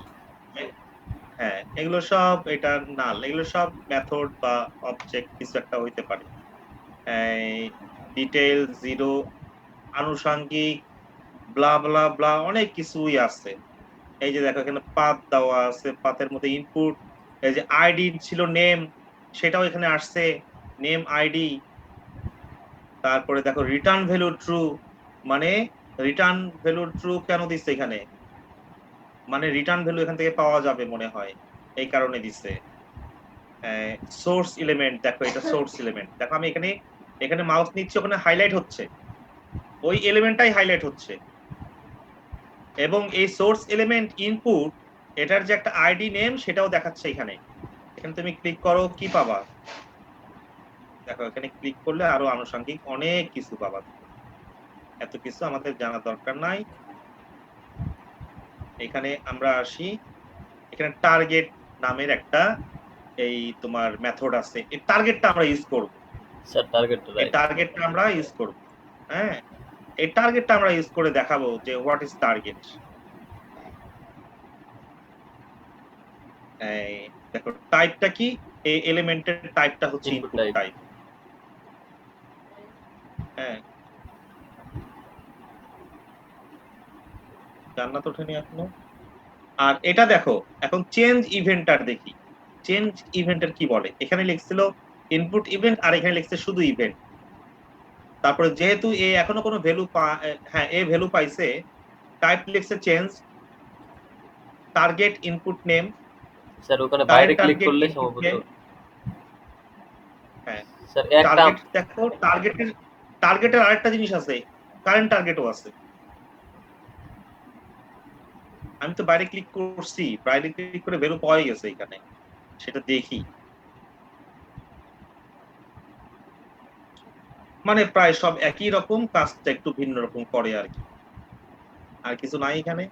হ্যাঁ এগুলো সব এটা নাল, এগুলো সব মেথড বা অবজেক্ট কিছু একটা হইতে পারে। ডিটেইল জিরো, আনুষঙ্গিক, ব্লা ব্লা ব্লা অনেক কিছুই আছে। এই যে দেখো এখানে পাথ দেওয়া আছে, পাথের মধ্যে ইনপুট, এই যে আইডি ছিল নেম, সেটাও এখানে আসছে, নেম আইডি। তারপরে দেখো রিটার্ন ভ্যালু ট্রু, মানে রিটার্ন ভ্যালু ট্রু কেন দিচ্ছে এখানে, মানে রিটার্ন ভ্যালু এখান থেকে পাওয়া যাবে মনে হয়, এই কারণে দিচ্ছে। সোর্স এলিমেন্ট, দেখো এটা সোর্স এলিমেন্ট, দেখো আমি এখানে এখানে মাউস নিচ্ছি, ওখানে হাইলাইট হচ্ছে, ওই এলিমেন্টটাই হাইলাইট হচ্ছে। এবং এই সোর্স এলিমেন্ট ইনপুট, এটার যে একটা আইডি নেম সেটাও দেখাচ্ছে এখানে। এখানে তুমি ক্লিক করো, কি পাবা দেখো, এখানে ক্লিক করলে আরো আনুষঙ্গিক অনেক কিছু পাবা। এত কিছু আমাদের জানার দরকার নাই। এখানে আমরা আসি, এখানে টার্গেট নামের একটা এই তোমার মেথড আছে, এই টার্গেটটা আমরা ইউজ করব। স্যার টার্গেটটা এই রাইট। টার্গেটটা আমরা ইউজ করব, হ্যাঁ এই টার্গেটটা আমরা ইউজ করে দেখাবো যে হোয়াট ইজ টার্গেট। এই দেখো টাইপটা কি, এই এলিমেন্টের টাইপটা হচ্ছে Input ইনপুট type। টাইপ। হ্যাঁ জান্নাত ওঠেনি এখনো। আর এটা দেখো, এখন চেঞ্জ ইভেন্টার দেখি, চেঞ্জ ইভেন্টার কি বলে। এখানে লিখছিল ইনপুট ইভেন্ট, আর এখানে লিখছে শুধু ইভেন্ট। তারপরে যেহেতু এ এখনো কোনো ভ্যালু হ্যাঁ এ ভ্যালু পাইছে, টাইপ লিখছে change, target input name, sir ওখানে কারেন্ট বাইরে ক্লিক টার্গেট করলে ইনপুট সম্ভবত নেম। হ্যাঁ স্যার একটা টার্গেট দেখো, টার্গেটের আরেকটা জিনিস আছে, কারেন্ট টার্গেটও আছে। আমি তো বাইরে ক্লিক করছি, বাইরে ক্লিক করে ভ্যালু পাওয়া গেছে এখানে, সেটা দেখি। মানে প্রায় সব একই রকম, কাজটা একটু ভিন্ন রকম করে আর কি, আর কিছু নাই এখানে।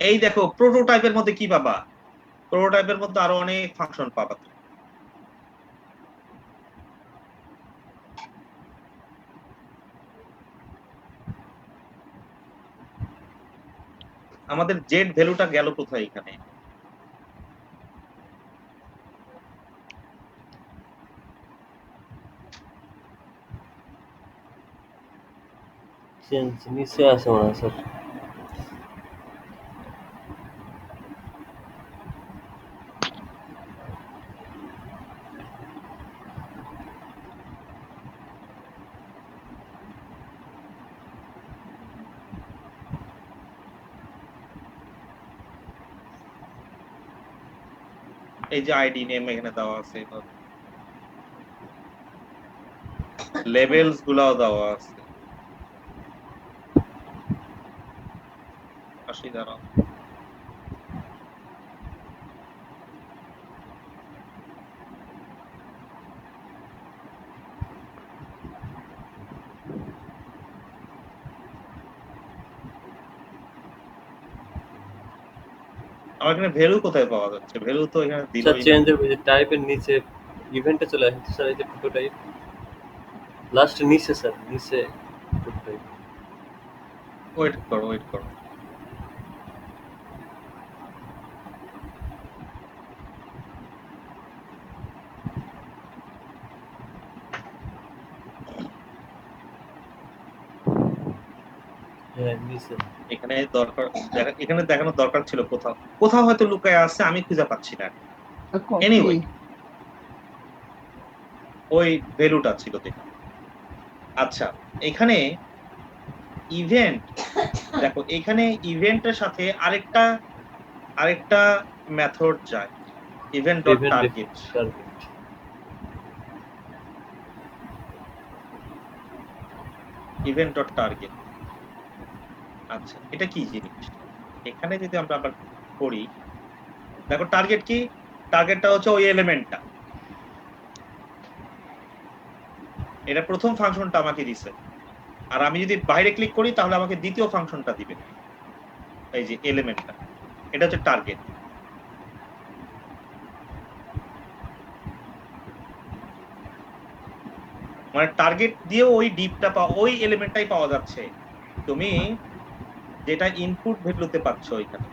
এই দেখো প্রোটোটাইপের মধ্যে কি পাবা, প্রোটোটাইপের মধ্যে আরো অনেক ফাংশন পাবা। আমাদের জেড ভ্যালুটা গেল কোথায় এখানে? চেঞ্জ নিচে আছে মনে হয় স্যার। এই যে আইডি নেম এখানে দেওয়া আছে, লেভেলস গুলাও দেওয়া আছে। আসি দাঁড়াও, আমার এখানে ভ্যালু কোথায় পাওয়া যাচ্ছে? ভ্যালু তো এখানে স্যার দিলই না। চেঞ্জের ওই যে টাইপের নিচে ইভেন্টে চলে আসছে স্যার, এই যে প্রোটোটাইপ লাস্ট নিচে স্যার, নিচে প্রোটোটাইপ। ওয়েট করো, ওয়েট করো। হ্যাঁ নিচে। এখানে দরকার, এখানে দেখানোর দরকার ছিল, কোথাও কোথাও হয়তো লুকায় আছে, আমি খুঁজে পাচ্ছি না। এনিওয়ে ওই ভ্যালুটা ছিল দেখো। আচ্ছা এখানে ইভেন্ট, দেখো এখানে ইভেন্টের সাথে আরেকটা মেথড যায়, event dot Event target. Target. Event dot target. আচ্ছা এটা কি জিনিস? এখানে যদি আমরা আবার করি, দেখো টার্গেট কি, টার্গেটটা হচ্ছে ওই এলিমেন্টটা, এটা প্রথম ফাংশনটা আমাকে দিছে। আর আমি যদি বাইরে ক্লিক করি তাহলে আমাকে দ্বিতীয় ফাংশনটা দিবে, এই যে এলিমেন্টটা, এটা হচ্ছে টার্গেট। মানে টার্গেট দিয়ে ওই ডিপটা ওই এলিমেন্টটাই পাওয়া যাচ্ছে, তুমি যেটা ইনপুট ভ্যালুতে পাচ্ছ এখানে,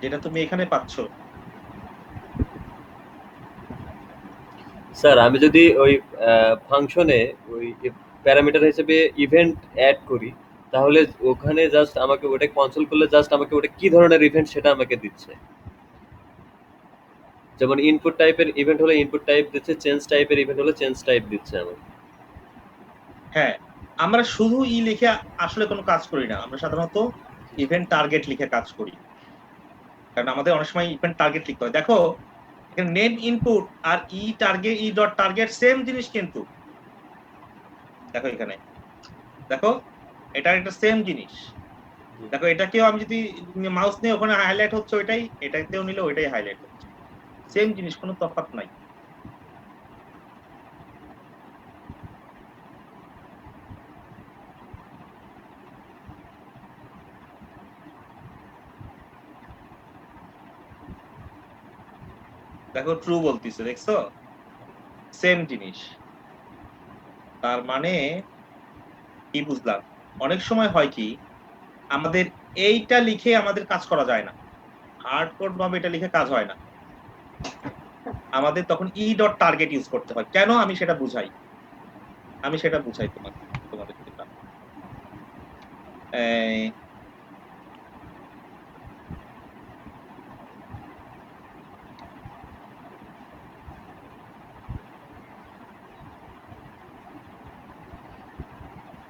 যেটা তুমি এখানে পাচ্ছ। স্যার আমি যদি ওই ফাংশনে ওই প্যারামিটার হিসেবে ইভেন্ট অ্যাড করি, তাহলে ওখানে জাস্ট আমাকে ওটা কনসোল করলে জাস্ট আমাকে ওটা কি ধরনের ইভেন্ট সেটা আমাকে দিচ্ছে। যেমন ইনপুট টাইপের ইভেন্ট হলে ইনপুট টাইপ দিচ্ছে, চেঞ্জ টাইপের ইভেন্ট হলে চেঞ্জ টাইপ দিচ্ছে আমাকে। হ্যাঁ, আমরা শুধু ই লিখে আসলে কোনো কাজ করি না, আমরা সাধারণত ইভেন্ট টার্গেট লিখে কাজ করি, কারণ আমাদের অনেক সময় ইভেন্ট টার্গেট লিখতে হয়। দেখো এখানে নেম ইনপুট আর e target e dot target same জিনিস, কিন্তু দেখো এখানে দেখো এটা একটা সেম জিনিস। দেখো এটাকেও আমি যদি মাউস নিয়ে ওখানে হাইলাইট হচ্ছে ওইটাই, এটাতেও নিলে ওইটাই হাইলাইট হচ্ছে, সেম জিনিস, কোনো তফাৎ নাই। দেখো ট্রু বলতিছে, দেখছো সেম জিনিস। তার মানে কি বুঝলাম, অনেক সময় হয় কি আমাদের এইটা লিখে আমাদের কাজ করা যায় না, হার্ডকোড ভাবে এটা লিখে কাজ হয় না, আমাদের তখন ই ডট টার্গেট ইউজ করতে হয়। কেন আমি সেটা বুঝাই তোমাদের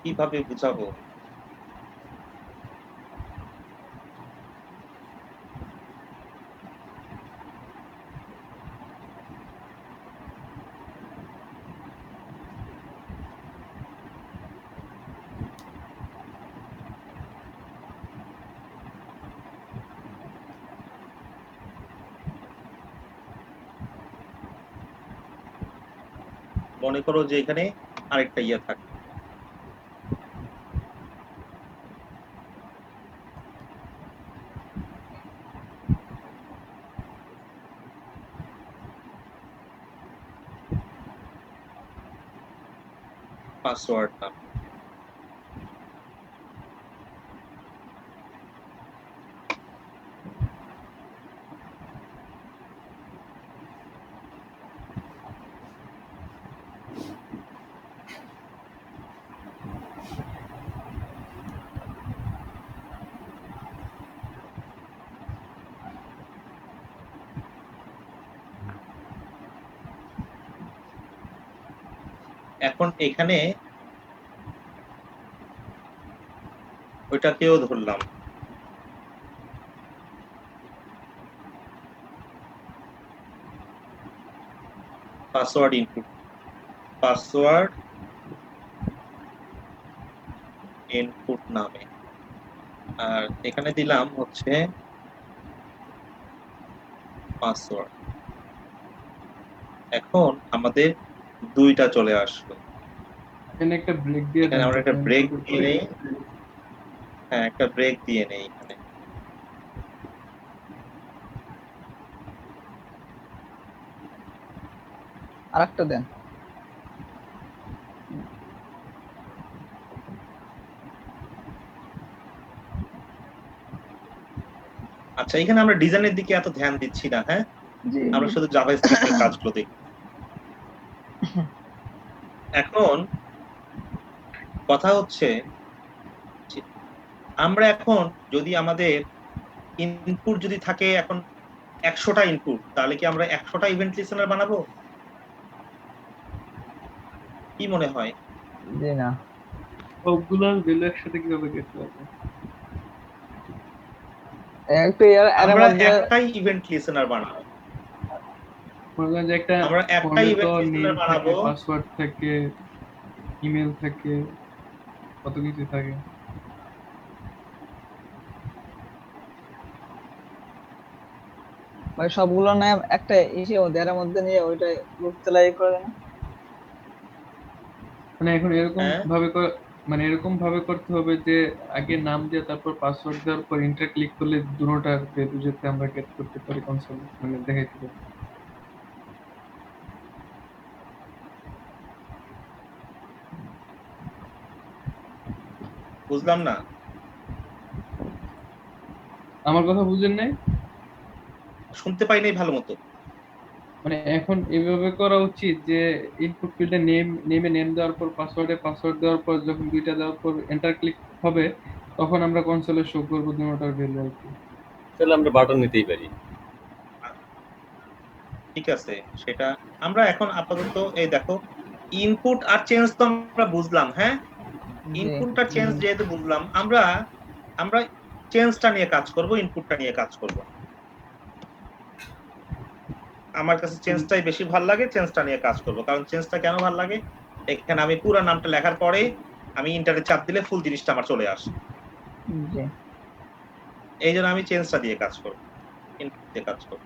কিভাবে বুঝাবো। মনে করো যে এখানে আরেকটা ইয়ে থাকে, পাসওয়ার্ড নাম। এখন এখানে ওইটাকেও ধরলাম, পাসওয়ার্ড ইনপুট, পাসওয়ার্ড ইনপুট নামে, আর এখানে দিলাম হচ্ছে পাসওয়ার্ড। এখন আমাদের দুইটা চলে আসলো। এখানে একটা ব্রেক দিয়ে এখানে দেন আমরা একটা তো, ব্রেক input দিয়ে নেই, হ্যাঁ একটা ব্রেক দিয়ে নেই এখানে। আরেকটা দেন। আচ্ছা, এখানে আমরা ডিজাইনের দিকে এত ধ্যান দিচ্ছি না, হ্যাঁ জি আমরা শুধু জাভাস্ক্রিপ্টের কাজগুলো দেখি। এখন কথা হচ্ছে যে, আমরা এখন যদি আমাদের ইনপুট যদি থাকে এখন 100টা ইনপুট, তাহলে কি আমরা 100টা ইভেন্ট লিসেনার বানাবো? কি মনে হয়? জি না, সবগুলোর ভ্যালু একসাথে কিভাবে গেট করবে? একটু এর আমরা মধ্যে একটাই ইভেন্ট লিসেনার বানাবো, মনে করেন যে একটা আমরা একটাই ফর্মে তো ইভেন্ট নেম লিসেনার থাকে, বানাবো। পাসওয়ার্ড থাকে, ইমেল থাকে, কত কিছু থাকে। মানে সবগুলো না একটা ইসের মধ্যে এর মধ্যে নিয়ে ওইটা গ্রুপ চালাই করে দেন। মানে এখন এরকম হ্যাঁ ভাবে মানে এরকম ভাবে করতে হবে যে আগে নাম দিয়ে তারপর পাসওয়ার্ড দেওয়ার পর ইন্টার ক্লিক করলে দুটোটার ভ্যালু যাতে আমরা গেট করতে পারি কনসোলে, মানে দেখাইতে পারি। বুঝলাম না, আমার কথা বুঝেন নাই? শুনতে পাই নাই ভালো মতো। মানে এখন এইভাবে করা উচিত যে ইনপুট ফিল্ডে নেমে নেম দেওয়ার পর পাসওয়ার্ডে পাসওয়ার্ড দেওয়ার পর যখন দুইটা দেওয়ার পর এন্টার ক্লিক হবে তখন আমরা কনসোলে শো করবো দুটোটার ভ্যালু আর কি। তাহলে আমরা বাটন নিতেই পারি। ঠিক আছে, সেটা আমরা এখন আপাতত এই দেখো ইনপুট আর চেঞ্জ তো আমরা বুঝলাম, হ্যাঁ? জি ইনপুট আর চেঞ্জ যেহেতু বুঝলাম, আমরা আমরা চেঞ্জটা নিয়ে কাজ করব, ইনপুটটা নিয়ে কাজ করব। আমার কাছে চেঞ্জটাই বেশি ভালো লাগে, চেঞ্জটা নিয়ে কাজ করব। কারণ চেঞ্জটা কেন ভালো লাগে, এখানে আমি পুরো নামটা লেখার পরে আমি ইন্টারে চাপ দিলে ফুল জিনিসটা আমার চলে আসে। জি এই জন্য আমি চেঞ্জটা দিয়ে কাজ করব, ইনপুট দিয়ে কাজ করব।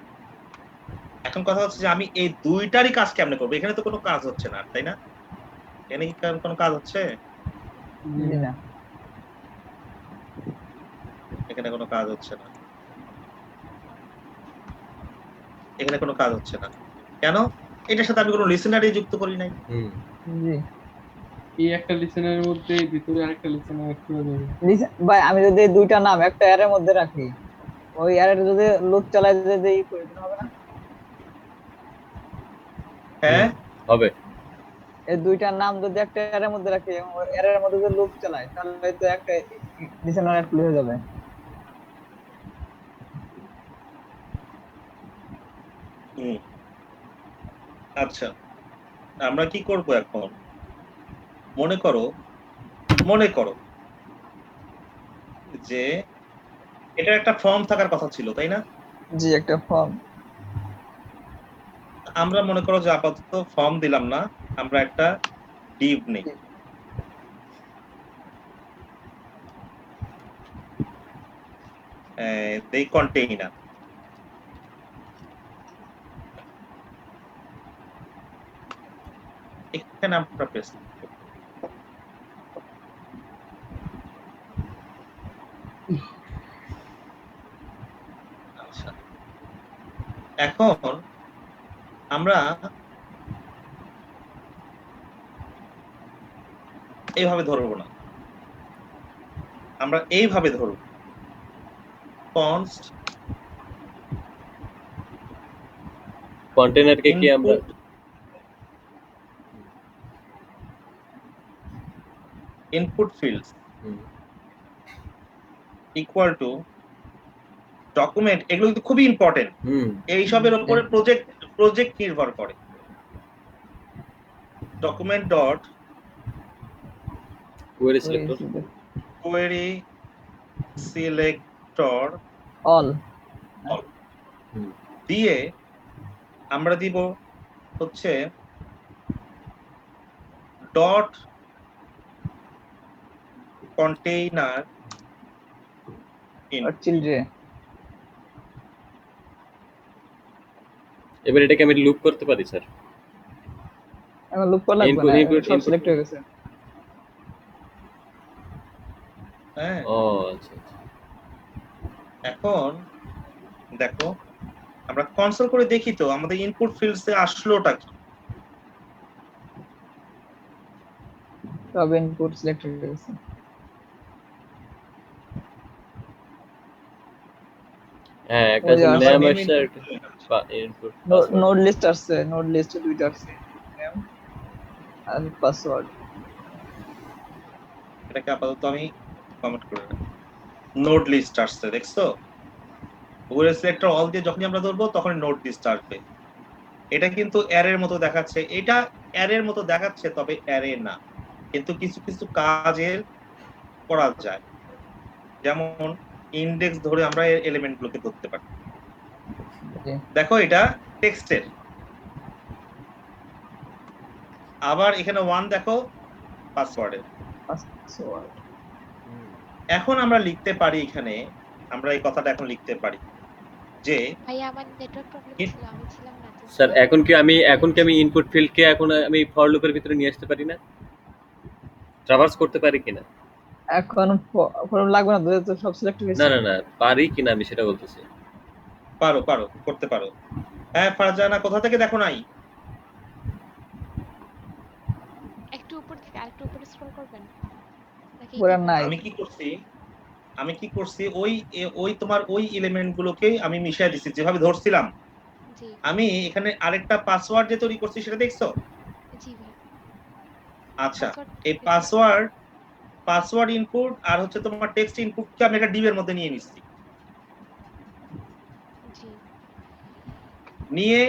এখন কথা হচ্ছে যে আমি এই দুইটারই কাজ কেমনে করব? এখানে তো কোনো কাজ হচ্ছে না, তাই না? এখানে কি কোনো কাজ হচ্ছে? জি না এখানে কোনো কাজ হচ্ছে না, এখানে কোনো কাজ হচ্ছে না। কেন? এটার সাথে আমি কোনো লিসেনারই যুক্ত করি নাই। জি এই একটা লিসেনারের মধ্যে ভিতরে আরেকটা লিসেনার অ্যাড করে দেবে। ভাই আমি যদি এই দুইটা নাম একটা অ্যারের মধ্যে রাখি, ওই অ্যারেটা যদি লুপ চালাই যদি ই করে দিলে হবে না? হ্যাঁ, হবে। এই দুইটা নাম যদি একটা অ্যারের মধ্যে রাখি এবং ওই অ্যারের মধ্যে যদি লুপ চালাই, তাহলে তো একটা লিসেনার অ্যাড হয়ে যাবে। হুম, আচ্ছা, আমরা কি করব এখন? মনে করো যে এটা একটা ফর্ম থাকার কথা ছিল, তাই না? জি একটা ফর্ম। আমরা মনে করো যে আপাতত ফর্ম দিলাম না, আমরা একটা ডিভ নেই। দেই কন্টেইনার। এখানে আমরা পেস্ট আচ্ছা, এখন আমরা এইভাবে ধরবো না, আমরা এইভাবে ধরব। const কন্টেনারকে কি আমরা input fields equal to document. এগুলো কিন্তু খুবই ইম্পর্টেন্ট, এইসবের উপরে প্রজেক্ট নির্ভর করে। Document dot query selector all দিয়ে আমরা দিব হচ্ছে ডট কন্টেইনার চিলড্রেন। এবার এটাকে আমি লুপ করতে পারি স্যার? এখন লুপ করা লাগবে না, সব সিলেক্ট হয়ে গেছে। হ্যাঁ, ও আচ্ছা। এখন দেখো আমরা কনসোল করে দেখি তো আমাদের ইনপুট ফিল্ডস এ আসলোটা কি। সব ইনপুট সিলেক্ট হয়ে গেছে। হ্যাঁ, একটা নাম আসছে আর ইনপুট নোড লিস্ট আসছে, নোড লিস্টে দুইটা আসছে, নেম আর পাসওয়ার্ড। এটাকে আপাতত আমি কমেন্ট করে রাখি। নোড লিস্ট আসছে, দেখছো? কোয়েরি সিলেক্টর অল দিয়ে যখনই আমরা ধরবো তখন নোড লিস্ট আসবে। এটা কিন্তু অ্যারের মতো দেখাচ্ছে, এটা অ্যারের মতো দেখাচ্ছে, তবে অ্যারে না। কিন্তু কিছু কিছু কাজের করা যায়, যেমন ইনডেক্স ধরে আমরা এর এলিমেন্টগুলোকে ধরতে পারি। দেখো এটা টেক্সটের, আবার এখানে 1 দেখো পাসওয়ার্ডের। এখন আমরা লিখতে পারি, এখানে আমরা এই কথাটা এখন লিখতে পারি যে ভাই আমার নেটওয়ার্ক প্রবলেম ছিল, আমি ছিলাম না তো। স্যার এখন কি আমি ইনপুট ফিল্ডকে এখন আমি ফর লুপের ভিতরে নিয়ে আসতে পারি না? ট্রাভার্স করতে পারি কিনা? এখন ফর্ম লাগবে না, দুটো তো সব সিলেক্ট হয়ে গেছে। না পারি কিনা আমি সেটা বলতেছি। পারো করতে পারো। হ্যাঁ ফারজানা, কোথা থেকে দেখো নাই? একটু উপর থেকে আরেকটু উপরে স্ক্রল করবেন নাকি? পুরা নাই। আমি কি করছি ওই তোমার ওই এলিমেন্ট গুলোকে আমি মিশিয়ে দিছি যেভাবে ধরছিলাম। জি আমি এখানে আরেকটা পাসওয়ার্ড যে তৈরি করছি সেটা দেখছো? জি ভাই। আচ্ছা, এই পাসওয়ার্ড ইনপুট আর হচ্ছে তোমার টেক্সট ইনপুটকে আমি একটা ডিভের মধ্যে নিয়ে নিচ্ছি। জি নিয়ে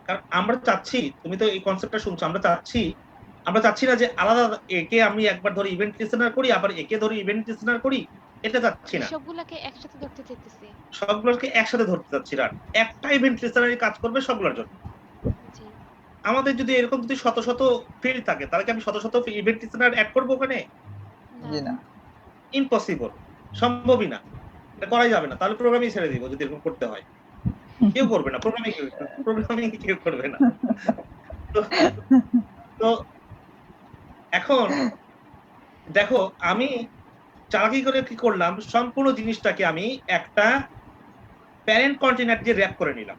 কারণ আমরা চাচ্ছি, তুমি তো এই কনসেপ্টটা শুনছো, আমরা চাচ্ছি আমরা চাচ্ছি না যে আলাদা একে আমি একবার ধরে ইভেন্ট লিসেনার করি আবার একে ধরে ইভেন্ট লিসেনার করি, এটা চাচ্ছি না। সবগুলাকে একসাথে ধরতে চাইতেছি। সবগুলোকে একসাথে ধরতে চাচ্ছি না, একটা ইভেন্ট লিসেনারই কাজ করবে সবগুলোর জন্য। জি আমাদের যদি এরকম যদি শত শত ফিল্ড থাকে তাহলে কি আমি শত শত ইভেন্ট লিসেনার অ্যাড করবো ওখানে? জি না না। ইম্পসিবল, সম্ভবই না, এটা করাই যাবে না। তাহলে প্রোগ্রামিং ছেড়ে দিব যদি এরকম করতে হয়। কেউ করবে না প্রোগ্রামিং কেউ করবে না। তো- তো এখন দেখো আমি চালাকি করে কি করলাম, সম্পূর্ণ জিনিসটাকে আমি একটা প্যারেন্ট কন্টেইনার দিয়ে র‍্যাপ করে নিলাম।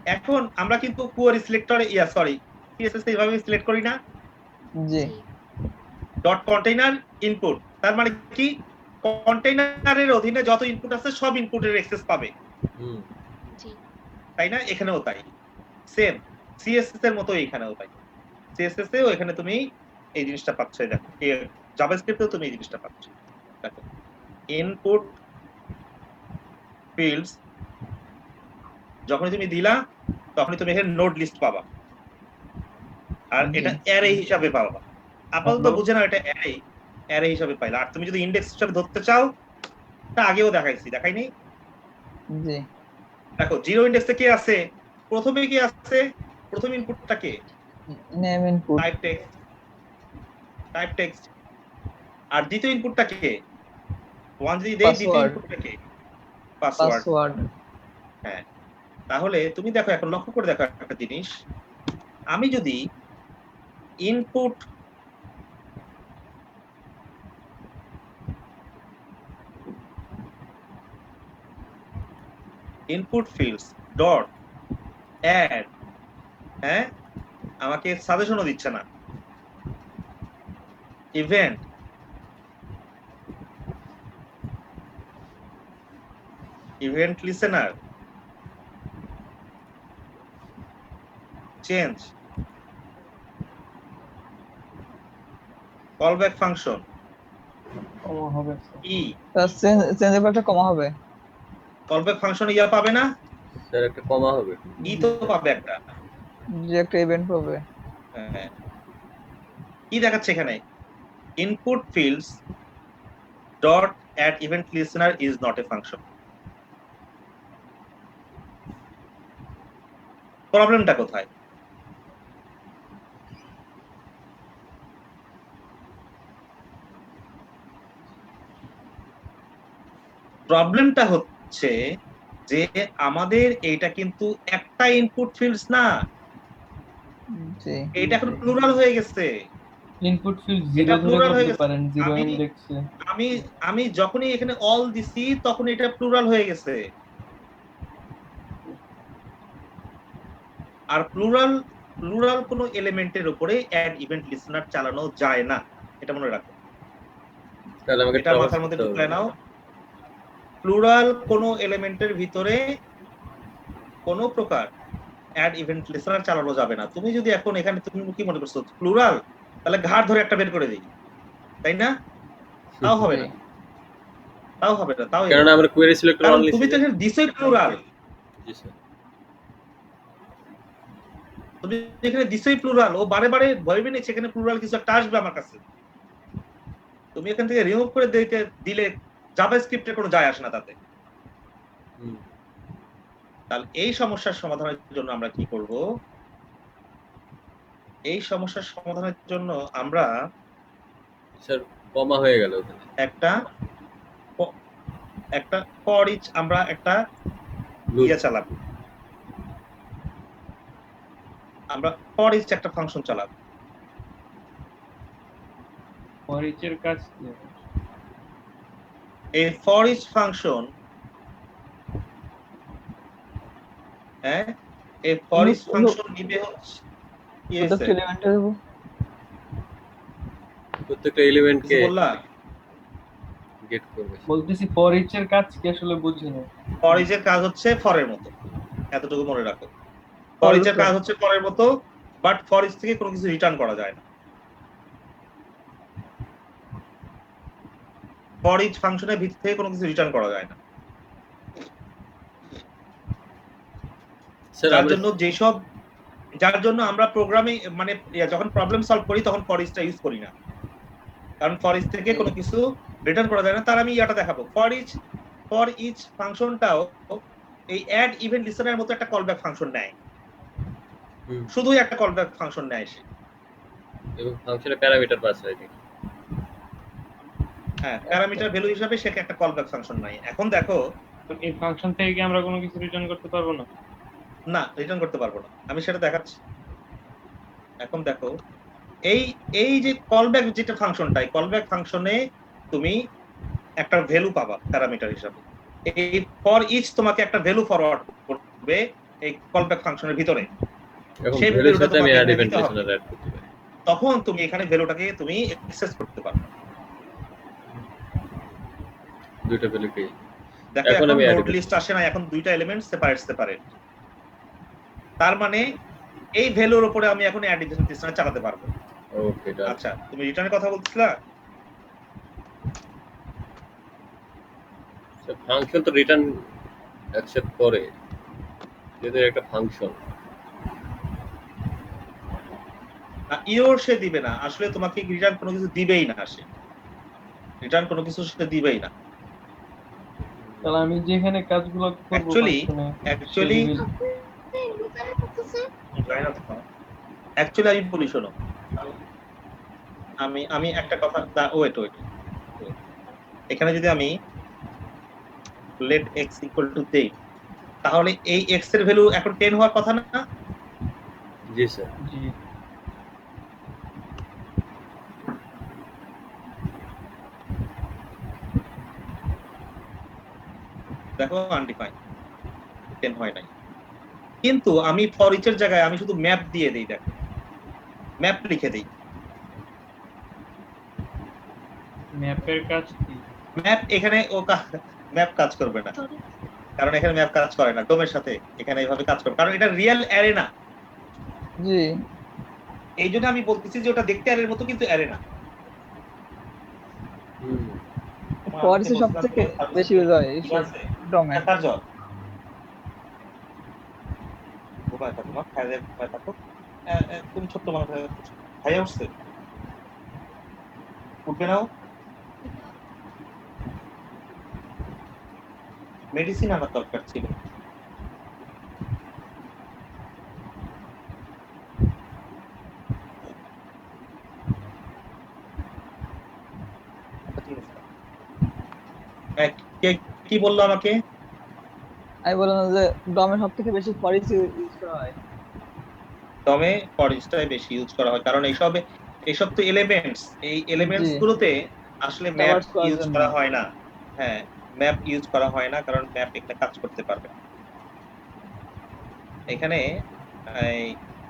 এখন আমরা কিন্তু কোয়ারি সিলেক্টরে সিএসএস এইভাবে সিলেক্ট করি না, জি জি ডট কন্টেইনার ইনপুট, তার মানে কি কন্টেইনারের অধীনে যত ইনপুট আছে সব ইনপুটের অ্যাক্সেস পাবে, জি তাই না? এখানেও তাই, সেম সিএসএস এর মতো এখানেও তাই। সিএসএস এও এখানে তুমি এই জিনিসটা পাচ্ছ, দেখো জাভাস্ক্রিপ্টেও তুমি এই জিনিসটা পাচ্ছ। দেখো ইনপুট ফিল্ডস যখনই তুমি দিলা তখনই তুমি এখানে নোড লিস্ট পাবা, আর জি। এটা অ্যারে হিসাবে পাবা। আপাতত আচ্ছা। বুঝে না এটা অ্যারে হিসাবে পাইলা। আর তুমি যদি ইন্ডেক্স হিসাবে ধরতে চাও, তা আগেও দেখাইনি। জি দেখো জিরো ইন্ডেক্সে কি আছে, প্রথমে কি আছে, প্রথম ইনপুটটা কে? Name input type text. আর দ্বিতীয় ইনপুটটা কে? ওয়ান যদি দেই, দ্বিতীয় Password. ইনপুটটা কে? পাসওয়ার্ড। পাসওয়ার্ড হ্যাঁ, তাহলে তুমি দেখো, এখন লক্ষ্য করে দেখো একটা জিনিস, আমি যদি ইনপুট ফিল্ডস ডট অ্যাড, হ্যাঁ আমাকে সাজেশনও দিচ্ছে না, event listener change callback function comma হবে ই তার চেঞ্জের পর একটা কমা হবে। কলব্যাক ফাংশন ইয়া পাবে না, স্যার একটা কমা হবে। ই তো পাবে একটা। যে একটা ইভেন্ট পাবে। হ্যাঁ, কি দেখাচ্ছে এখানে? Input fields dot add event listener is not a function. প্রবলেমটা কোথায়? প্রবলেমটা হচ্ছে যে আমাদের এইটা কিন্তু একটা ইনপুট ফিল্ডস না, জি এটা এখন প্লুরাল হয়ে গেছে। ইনপুট ফিল্ড এটা 0 ধরে plural হয়ে করতে গেছে। পারেন 0 আমি- ইন্ডেক্সে। আমি যখনই এখানে অল দিছি তখন এটা প্লুরাল হয়ে গেছে। আর প্লুরাল কোনো এলিমেন্টের উপরে অ্যাড ইভেন্ট লিসেনার চালানো যায় না, এটা মনে রাখো। তাহলে আমাকে এটা মাথার মধ্যে ঢুকায় নাও, প্লুরাল কোনো এলিমেন্টের ভিতরে কোনো প্রকার অ্যাড ইভেন্ট লিসেনার চালানো যাবে না। তুমি যদি এখন এখানে তুমি কি মনে করছো প্লুরাল, তাহলে ঘাড় ধরে একটা বের করে দিই, তাই না? তাও হবে না, তাও কারণ আমরা কোয়েরি সিলেক্টর কারণ অনলি তুমি তো এখানে দিছোই প্লুরাল, জি স্যার। তুমি এখানে দিছোই প্লুরাল, ও বারে বারে ভয় পেয়ে সেখানে প্লুরাল কিছু একটা আসবে আমার কাছে। তুমি এখান থেকে রিমুভ করে দিলে জাভাস্ক্রিপ্টের কোনো যায় আসে না তাতে। তাহলে এই সমস্যার সমাধানের জন্য আমরা কি করব? এই সমস্যার সমাধানের জন্য আমরা স্যার কমা হয়ে গেল ওখানে। একটা ফর ইচ আমরা একটা ইয়ে চালাবো, আমরা ফর ইচ একটা ফাংশন চালাবো। ফর ইচ এর কাজ কি? এই ফর ইচ ফাংশন, হ্যাঁ এই ফর ইচ ফাংশন নিবে হচ্ছে কি হইছে? প্রত্যেকটা এলিমেন্টে দেব। প্রত্যেকটা এলিমেন্টকে বললা গেট করবে। বলতেছি ফর ইচ এর কাজ কি আসলে বুঝি না। ফর ইচ এর কাজ হচ্ছে ফরের মতো, এতটুকু মনে রাখো। ফর ইচ এর কাজ হচ্ছে ফরের মতো, বাট ফর ইচ থেকে কোনো কিছু রিটার্ন করা যায় না। ফর ইচ ফাংশনের ভিতর থেকে কোনো কিছু রিটার্ন করা যায় না। স্যার তার আমরা জন্য যার জন্য আমরা প্রোগ্রামে মানে যখন প্রবলেম সলভ করি তখন ফর ইচটা ইউজ করি না, কারণ ফর ইচ থেকে কোনো কিছু রিটার্ন করা যায় না। তার আমি ইয়াটা দেখাবো। ফর ইচ ফাংশনটাও এই অ্যাড ইভেন্ট লিসেনারের মতো একটা কলব্যাক ফাংশন নেয়, হুম। শুধুই একটা কলব্যাক ফাংশন নেয় সে। এবং ফাংশনে প্যারামিটার পাস হয় নাকি? হ্যাঁ, প্যারামিটার ভ্যালু হিসাবে সে একটা কলব্যাক ফাংশন নাই। এখন দেখো, তো এই ফাংশন থেকে কি আমরা কোনো কিছু রিটার্ন করতে পারবো না? না রিটার্ন করতে পারবো না, আমি সেটা দেখাচ্ছি। এখন দেখো, এই যে কলব্যাক যেটা ফাংশনটা, কলব্যাক ফাংশনে তুমি একটা ভ্যালু পাবা প্যারামিটার হিসাবে। এই ফর ইচ তোমাকে একটা ভ্যালু ফরওয়ার্ড করবে এই কলব্যাক ফাংশনের ভিতরে, এখন সেই ভ্যালুর ভ্যালুটা সাথে আমি তোমাকে অ্যাড ইভেন্ট দিতে হবে। লিসেনার অ্যাড করতে পারি। তখন তুমি এখানে ভ্যালুটাকে তুমি অ্যাক্সেস করতে পারবে। দুইটা ভ্যালু কি? দেখো এখন এখন আমি add নোড করছি। লিস্ট আসে না, এখন দুইটা এলিমেন্ট সেপারেট। তার মানে এই ভ্যালুর উপরে আমি এখন অ্যাড ইভেন্ট লিসেনার চালাতে পারবো। ওকে, ডান। আচ্ছা, তুমি রিটার্নের কথা বলছিলা। ফাংশন তো রিটার্ন অ্যাকসেপ্ট করে, যেহেতু একটা ফাংশন। ইওর সে দিবে না, আসলে তোমাকে রিটার্ন কোনো কিছু দিবেই না, সে রিটার্ন কোনো কিছু সে দিবেই না। তাহলে আমি যেখানে কাজগুলো করব Actually- অ্যাকচুয়ালি আমি বলি, শোনো, আমি একটা কথা, ওয়েট, এখানে যদি আমি let x equal to 10, তাহলে এই x এর ভ্যালু এখন 10 হওয়ার কথা না? জি স্যার। জি, দেখো আনডিফাইন্ড 10 হয় নাই, কিন্তু আমি ফর ইচ এর জায়গায় আমি শুধু ম্যাপ দিয়ে দেই। দেখো, ম্যাপ লিখে দেই। ম্যাপের কাজ কি? ম্যাপ এখানে ম্যাপ কাজ করবে না, কারণ এখানে ম্যাপ কাজ করে না ডোমের সাথে, এখানে এইভাবে কাজ করবে, কারণ এটা রিয়েল অ্যারে না। জি এই জন্য আমি বলতেছি যে ওটা দেখতে অ্যারের মতো, কিন্তু অ্যারে না। হুম। ফরসে সব থেকে বেশি ইউজ হয় এই ঠিক আছে? ডোমেন। টাকার জল ঘুমায় থাকো, মা খাইয়ে ঘুমায় থাকো। তুমি ছোট্ট মানুষ খাইয়ে উঠছে, উঠবে নাও। মেডিসিন আনার দরকার ছিল। কি বললো আমাকে? আমি বললাম যে ডোমেন সব থেকে বেশি ফরিস ইউজ করা হয়। ডমে ফরেস্টটাই বেশি ইউজ করা হয়, কারণ এইসব তো এলিমেন্টস, এই এলিমেন্টস জি। গুলোতে আসলে ম্যাপ Traverse করার ইউজ জন্য। করা হয় না। হ্যাঁ, ম্যাপ ইউজ করা হয় না, কারণ ম্যাপ এখানে কাজ করতে পারবে না। এখানে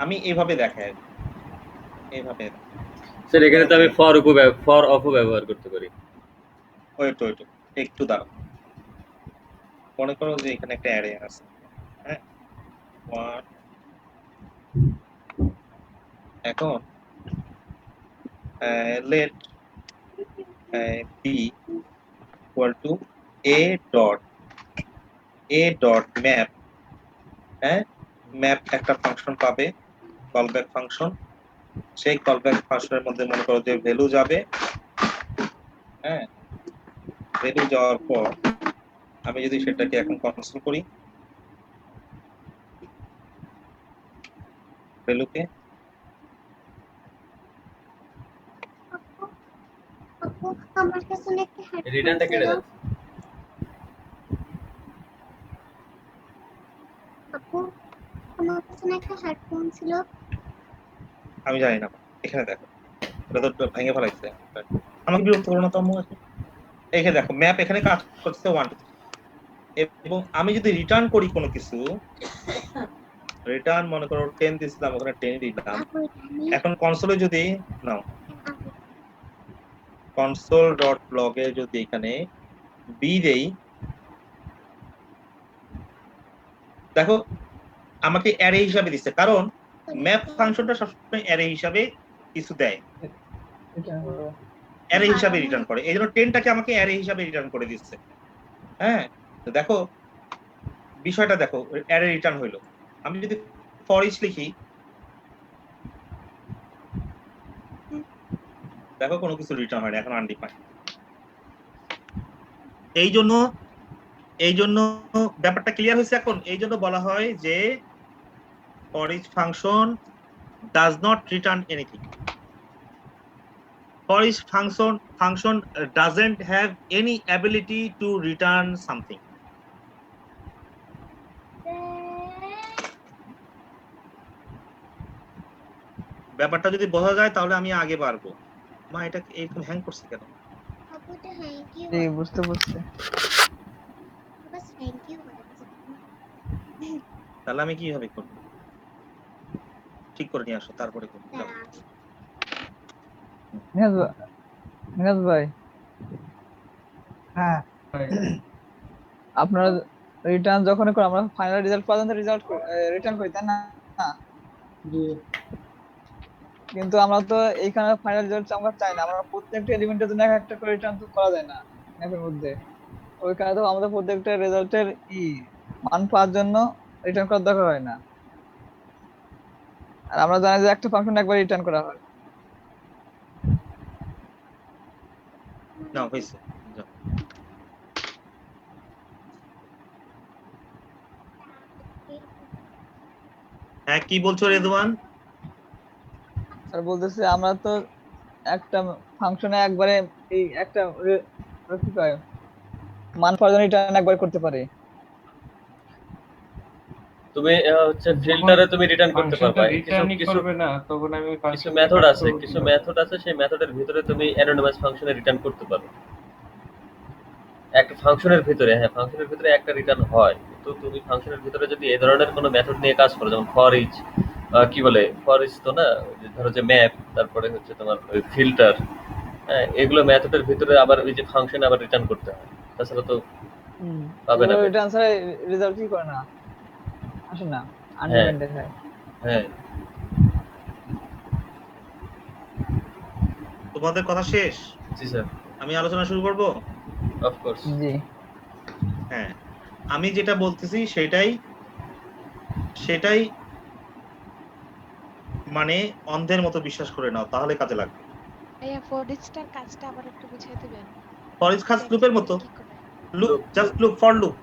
আমি এইভাবে দেখাই, এইভাবে। স্যার এখানে তো আমি ফর অফ ব্যবহার করতে পারি। ওয়েট একটু দাঁড়াও। মনে করো যে এখানে একটা অ্যারে আছে, হ্যাঁ, 1, এখন let b equal to a dot map, হ্যাঁ, ম্যাপ একটা ফাংশন পাবে, কলব্যাক ফাংশন। সেই কলব্যাক ফাংশনের মধ্যে মনে করো যে ভ্যালু যাবে, হ্যাঁ, ভ্যালু যাওয়ার পর আমি যদি সেটাকে এখন কনসোল করি, ভ্যালুকে আপু আমার কাছে না একটা হেডফোন রিটার্নটা কেটে ছিল। যাচ্ছে। আপু আমার কাছে না একটা হেডফোন ছিল। আমি জানি না, এখানে দেখো, এটা তো ভেঙে ফেলাইছে। আমাকে বিরক্ত করো না তো আম্মু। এখানে দেখো ম্যাপ এখানে কাজ করছে 1 2 3, এবং আমি যদি রিটার্ন করি কোনো কিছু, রিটার্ন মনে করো 10 দিছিলাম, ওখানে 10 দিলাম। আপু আমি এখন কনসোলে যদি নাও, console.log এ যদি এখানে b দেই, দেখো আমাকে অ্যারে হিসাবে দিচ্ছে, কারণ ম্যাপ ফাংশনটা সবসময় অ্যারে হিসাবে কিছু দেয়, অ্যারে হিসাবে রিটার্ন করে। এই জন্য 10টাকে আমাকে অ্যারে হিসাবে রিটার্ন করে দিচ্ছে। হ্যাঁ, তো দেখো বিষয়টা দেখো, অ্যারে রিটার্ন হইলো। আমি যদি ফর ইচ লিখি, দেখো কোনো কিছু রিটার্ন হয়নি, এখন আনডিফাইন্ড। এই জন্য ব্যাপারটা ক্লিয়ার হয়েছে এখন। এই জন্য বলা হয় যে for each function does not return anything. For each function doesn't have any ability to return something. ব্যাপারটা যদি বোঝা যায় তাহলে আমি আগে পারবো। মা এটা এরকম হ্যাং করছে কেন? আপু এটা হ্যাঁ কি জি বুঝতে পারছি। বাস থ্যাংক ইউ বলে তাহলে আমি কিভাবে করব? ঠিক করে নিয়ে আসো তারপরে করব। যাও। মিনাজ ভাই হ্যাঁ আপনারা রিটার্ন যখন করে আমরা ফাইনাল রেজাল্ট পর্যন্ত রিটার্ন করি তাই না? জি কিন্তু আমরা তো এইখানে ফাইনাল রেজাল্ট আমরা চাই না, আমরা প্রত্যেকটা এলিমেন্টের জন্য এক একটা করে রিটার্ন তো করা যায় না ম্যাপের মধ্যে। ওই কারণে তো আমাদের প্রত্যেকটা রেজাল্টের মান পাওয়ার জন্য রিটার্ন করার দরকার হয় না। আর আমরা জানি যে একটা ফাংশন একবার রিটার্ন করা হয়। নাও হয়েছে। যাও। হ্যাঁ কি বলছো রেদওয়ান? আর বলতেছে আমরা তো একটা ফাংশনে একবারে এই একটা কি কয় মান পাওয়ার জন্য রিটার্ন একবার করতে পারি। তুমি হচ্ছে ফিল্টারে তুমি রিটার্ন করতে পারবা। রিটার্নই কিছু করবে না, তখন আমি কিছু মেথড আছে, সেই মেথডের ভিতরে তুমি অ্যানোনিমাস ফাংশনে রিটার্ন করতে পারো। একটা ফাংশনের ভিতরে, হ্যাঁ ফাংশনের ভিতরে একটা রিটার্ন হয়, কিন্তু তুমি ফাংশনের ভিতরে যদি এই ধরনের কোনো মেথড নিয়ে কাজ করো, যেমন ফর ইচ, কি বলে ফর ইচ তো না, ধরো যে ম্যাপ, তারপরে হচ্ছে তোমার ওই ফিল্টার, হ্যাঁ এগুলো মেথডের ভিতরে আবার ওই যে ফাংশনে আবার রিটার্ন করতে হয়, তাছাড়া তো পাবে না। রিটার্ন ছাড়া রেজাল্ট কি করে না আসে না, আনডিপেন্ডেন্ট হয়। হ্যাঁ তোমাদের কথা শেষ? জি স্যার। আমি আলোচনা শুরু করব? Of course. জি হ্যাঁ আমি যেটা বলতেছি সেটাই মানে অন্ধের মতো বিশ্বাস করে নাও, তাহলে কাজে লাগবে। ভাইয়া ফর ইচটার কাজটা আবার একটু বুঝিয়ে দিবেন? ফর ইচ খাস লুপের মতো, কি করে? Loop just loop, for loop.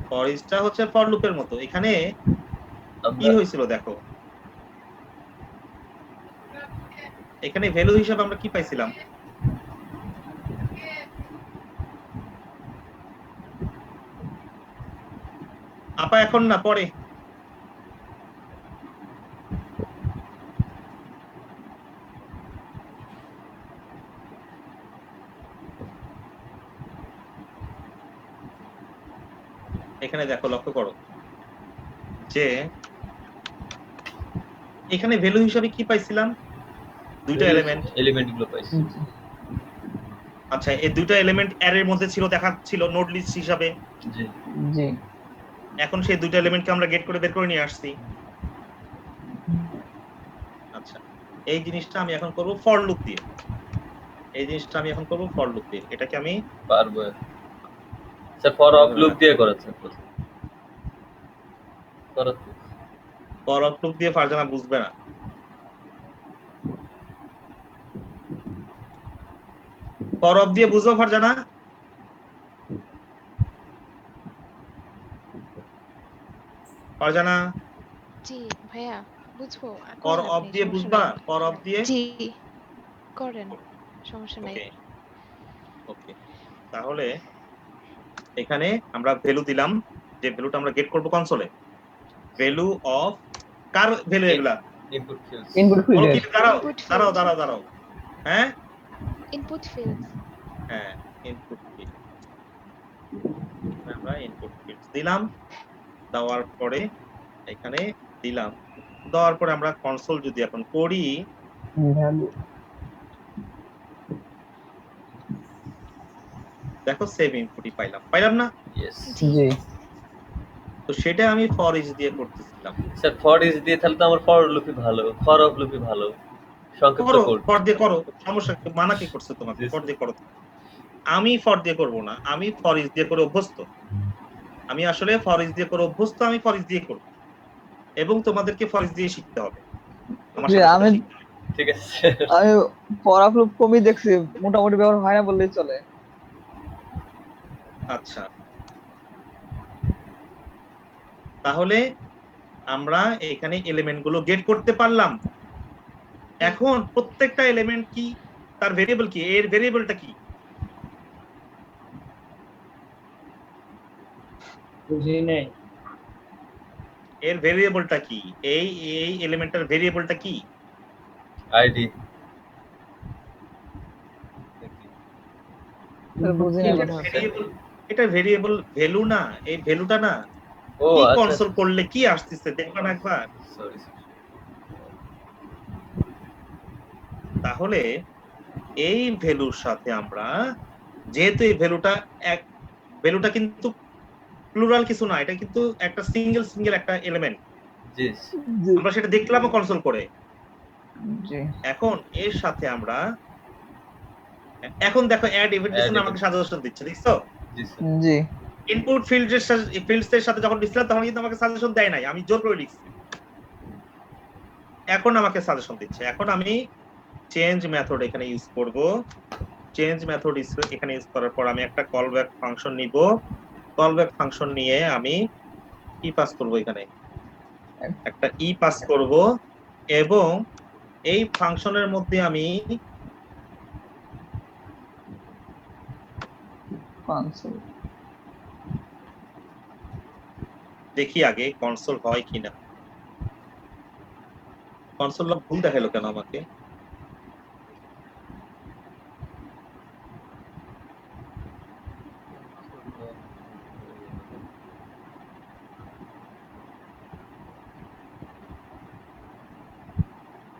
For ইচটা হচ্ছে ফর লুপের মতো। এখানে কি হয়েছিল দেখো, এখানে ভ্যালু হিসাবে আমরা কি পাইছিলাম? আপা এখন না, পরে। এখানে দেখো, লক্ষ্য করো যে এখানে ভ্যালু হিসাবে কি পাইছিলাম? দুইটা এলিমেন্ট গুলো পাইছি। আচ্ছা এই দুইটা এলিমেন্ট অ্যারের মধ্যে ছিল, দেখাচ্ছিল নোড লিস্ট হিসাবে। জি জি এখন সেই দুইটা এলিমেন্টকে আমরা গেট করে বের করে নিয়ে আসছি। আচ্ছা এই জিনিসটা আমি এখন করব ফর লুপ দিয়ে। এটাকে আমি পারবো স্যার। ফর অফ লুপ দিয়ে করেছেন। ফর অফ লুপ দিয়ে ফারজানা বুঝবে না। ফর অফ দিয়ে বুঝবো ফারজানা? ফারজানা জি ভাইয়া বুঝবো। ফর করেন অফ আপনি, দিয়ে সমস্যা বুঝবা? নাই। ফর অফ দিয়ে জি করেন, সমস্যা নাই। ওকে তাহলে এখানে আমরা ভ্যালু দিলাম, যে ভ্যালুটা আমরা গেট করব কনসোলে। ভ্যালু অফ কার ভ্যালু? এগুলা ইনপুট ফিল্ডস। দাঁড়াও হ্যাঁ ইনপুট ফিল্ডস। হ্যাঁ ইনপুট ফিল্ড। আমরা ইনপুট ফিল্ডস দিলাম, দেওয়ার পরে এখানে দিলাম, দেওয়ার পরে আমরা কনসোল যদি এখন করি, দেখো সেভ ইনপুটই পাইলাম না? ইয়েস জি তো সেটা আমি ফর ইচ দিয়ে করতেছিলাম। স্যার ফর ইচ দিয়ে তাহলে তো আমার ফর লুপই ভালো, ফর অফ লুপই ভালো। সংক্ষিপ্ত কোড ফর দিয়ে করো, সমস্যা কি? মানা কি করছে তোমাকে? ফর দিয়ে করো। আমি ফর দিয়ে করব না, আমি ফর ইচ দিয়ে করে অভ্যস্ত। আমি ফর ইচ দিয়ে করে অভ্যস্ত, আমি ফর ইচ দিয়ে করব এবং তোমাদেরকে ফর ইচ দিয়ে শিখতে হবে। আমার সাথে আমি শিখতে হবে। ঠিক আছে। আমি পড়া খুব কমই দেখছি, মোটামুটি ব্যবহার হয় না বললেই চলে। আচ্ছা, তাহলে আমরা এখানে এলিমেন্ট গুলো গেট করতে পারলাম। এখন প্রত্যেকটা এলিমেন্ট কি, তার ভেরিয়েবল কি, এর ভেরিয়েবলটা কি? বুঝি নাই। এর ভেরিয়েবলটা কি? এই এই এলিমেন্টের ভেরিয়েবলটা কি? আইডি বুঝি না কথা। ভেরিয়েবল, এটা ভেরিয়েবল ভ্যালু না, এই ভ্যালুটা না ও কি আচ্ছা, কনসোল করলে কি আসতেছে দেখবেন একবার। সরি। তাহলে এই ভ্যালুর সাথে আমরা, যেহেতু এই ভ্যালুটা কিন্তু প্লুরাল কিছু না, এটা কিন্তু একটা সিঙ্গেল একটা এলিমেন্ট, জি আমরা সেটা দেখলাম কনসোল করে। জি এখন এর সাথে আমরা, এখন দেখো অ্যাড ইভেন্ট লিসেন আমাকে সাজেশন দিচ্ছে, দেখছো? জি স্যার। জি ইনপুট ফিল্ডসের সাথে যখন লিখছিলাম তখন কিন্তু আমাকে সাজেশন দেয় নাই, আমি জোর করে লিখছি। এখন আমাকে সাজেশন দিচ্ছে। এখন আমি চেঞ্জ মেথড এখানে ইউজ করব। চেঞ্জ মেথড এখানে ইউজ করার পর আমি একটা কলব্যাক ফাংশন নিব। কলব্যাক ফাংশন নিয়ে আমি ই পাস করব, এখানে একটা ই পাস করব, এবং এই ফাংশনের মধ্যে আমি কনসোল দেখি আগে কনসোল হয় কিনা। কনসোল ভুল দেখালো কেন আমাকে?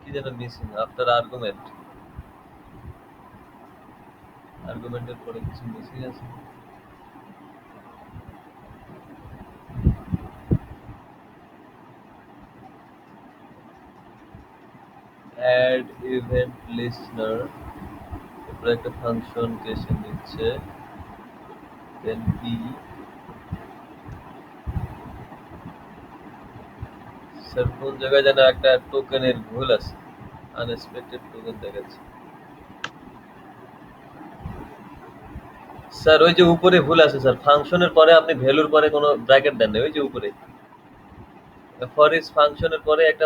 কি যেন মিসিং আফটার আর্গুমেন্টের পরে কিছু মিসিং আছে। অ্যাড ইভেন্ট লিস্টেনার, তারপরে একটা ফাংশন কেসে নিচ্ছে, দেন ই। স্যার কোন জায়গায় যেন একটা টোকেনের ভুল আছে, আনএক্সপেক্টেড টোকেন দেখাচ্ছে। স্যার ওই যে উপরে ভুল আছে স্যার, ফাংশনের পরে আপনি ভ্যালুর পরে কোনো ব্র্যাকেট দেন না, ওই যে উপরে ফর ইচ ফাংশনের পরে একটা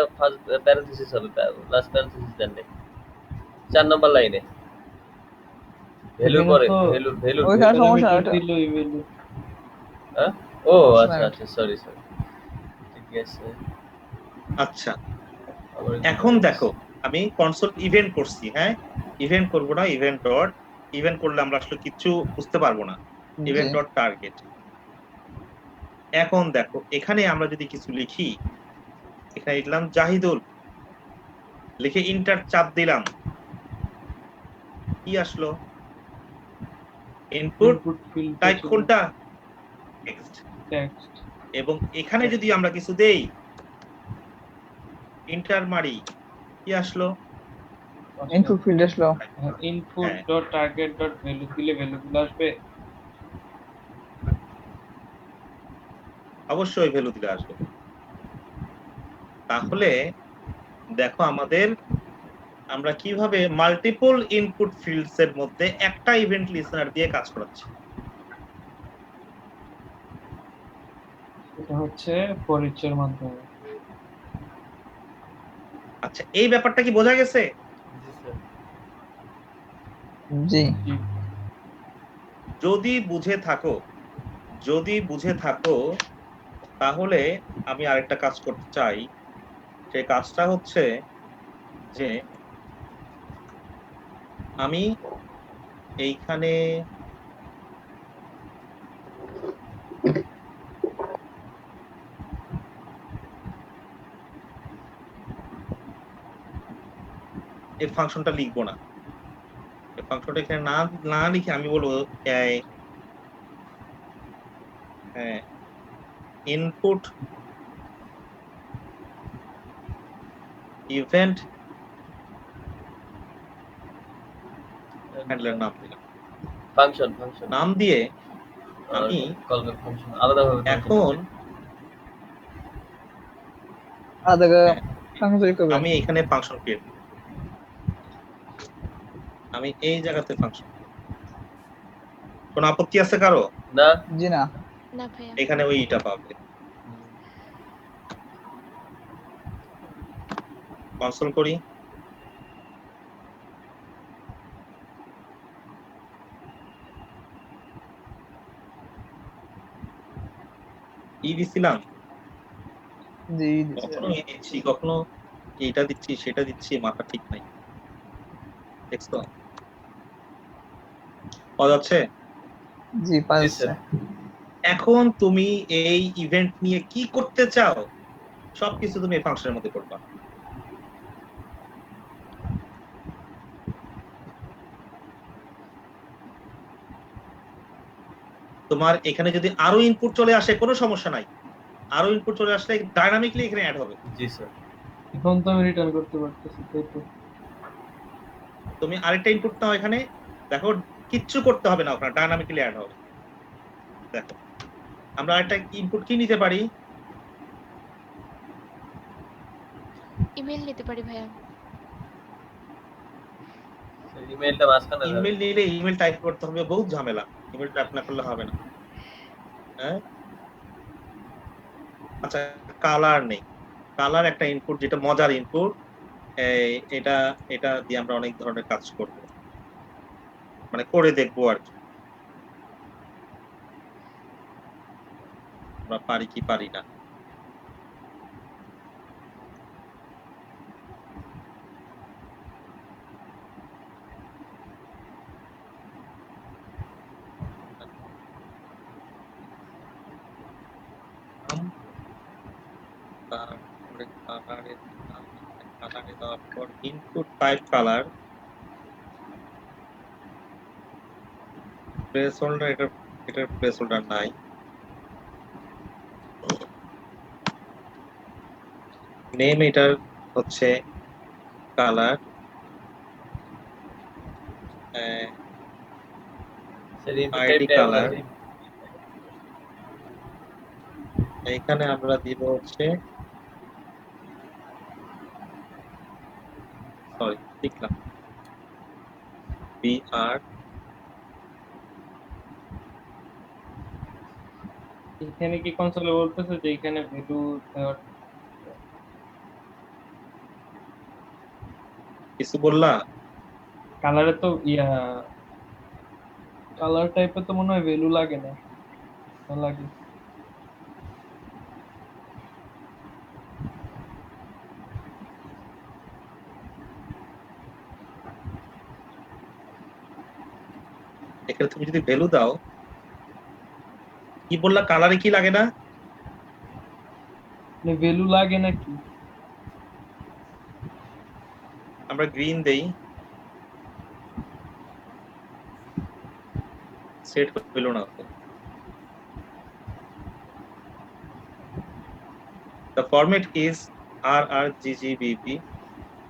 প্যারেনথেসিস হবে, লাস্ট প্যারেনথেসিস দেন নাই 4 নম্বর লাইনে ভ্যালুর এখানে পরে তো ভ্যালু ওইখানে সমস্যা ওটা। দিল এই ভ্যালু। হ্যাঁ, ও আচ্ছা সরি ঠিক আছে। আচ্ছা, আবার এখন দেখো আমি কনসোল ইভেন্ট করছি, হ্যাঁ ইভেন্ট করব না, ইভেন্ট ডট, ইভেন্ট করলে আমরা আসলে কিছু বুঝতে পারবো না। Event dot target. এখন দেখো এখানে আমরা যদি কিছু লিখি, এখানে লিখলাম জাহিদুল, লিখে ইন্টার চাপ দিলাম, কি আসলো? ইনপুট ফিল্ড টাইপ কোনটা? টেক্সট। টেক্সট। এবং এখানে যদি আমরা কিছু দেই, ইন্টার মারি, কি আসলো? ইনপুট ফিল্ড আসলো। Input dot target dot value দিলে ভ্যালুগুলো আসবে। অবশ্যই ভ্যালু দিলে আসবে। তাহলে দেখো আমরা কিভাবে মাল্টিপল ইনপুট ফিল্ডস এর মধ্যে একটা ইভেন্ট লিসেনার দিয়ে কাজ করাচ্ছি। এটা হচ্ছে পরিচয়ের মাধ্যমে। আচ্ছা, এই ব্যাপারটা কি বোঝা গেছে? জি যদি বুঝে থাকো তাহলে আমি আরেকটা কাজ করতে চাই। সেই কাজটা হচ্ছে যে আমি এইখানে এই ফাংশনটা লিখবো না, এই ফাংশনটা এখানে না লিখে আমি বলবো ইনপুট ইভেন্ট হ্যান্ডলার নাম দিলাম, ফাংশন নাম দিয়ে আমি কলব্যাক ফাংশন আলাদাভাবে এখন আলাদা ফাংশন করবেন। আমি এখানে ফাংশন ক্রিয়েট, আমি এই জায়গাতে ফাংশন, কোন আপত্তি আছে কারো? না জি না। না ভাইয়া। এখানে ওই ইটা পাবে। কনসোল করি। ই দিছিলাম, জি কখনো ই দিচ্ছি, কখনো এইটা দিচ্ছি, সেটা দিচ্ছি, মাথা ঠিক নাই। দেখছো পাওয়া যাচ্ছে? জি পাওয়া জি যাচ্ছে। স্যার। এখন তুমি এই ইভেন্ট নিয়ে কি করতে চাও সবকিছু তুমি এই ফাংশনের মধ্যে করবা। তোমার এখানে যদি আরো ইনপুট চলে আসে কোনো সমস্যা নাই, আরো ইনপুট চলে আসলে ডাইনামিকলি এখানে অ্যাড হবে। জি স্যার। এখন তো আমি রিটার্ন করতে পারতেছি, তাই তো? তুমি আরেকটা ইনপুট নাও, এখানে দেখো কিচ্ছু করতে হবে না, ওখানে ডাইনামিকলি অ্যাড হবে। দেখো আমরা আরেকটা ইনপুট কি নিতে পারি? ইমেল নিতে পারি ভাইয়া। ইমেলটা মাঝখানে যাবে। ইমেল নিলে ইমেল টাইপ করতে হবে, বহুত ঝামেলা, ইমেল টাইপ না করলে হবে না। হ্যাঁ আচ্ছা, কালার নেই, কালার একটা ইনপুট যেটা মজার ইনপুট, এটা এটা দিয়ে আমরা অনেক ধরনের কাজ করব, মানে করে দেখবো আর কি আমরা পারি কি পারি না। তারপরে কালারে দেওয়ার পর input type colour, place holder, এটার প্লেস হোল্ডার নাই। নেম এটার হচ্ছে কালার, স্যার ইনপুট আইডি টাইপটা এমন কালার, আছে। এখানে আমরা দিব হচ্ছে, সরি লিখলাম বিআর, এখানে কি কনসোলে বলতেছে যে এখানে ভ্যালু কিছু বললা? কালারে তো কালার টাইপে তো মনে হয় ভ্যালু লাগে না, না লাগে? এখানে তুমি যদি ভ্যালু দাও, কি বললা কালারে কি লাগে না? ভ্যালু লাগে নাকি? আমরা গ্রিন দেই, সেট ভ্যালু না তো। The format is RRGGBP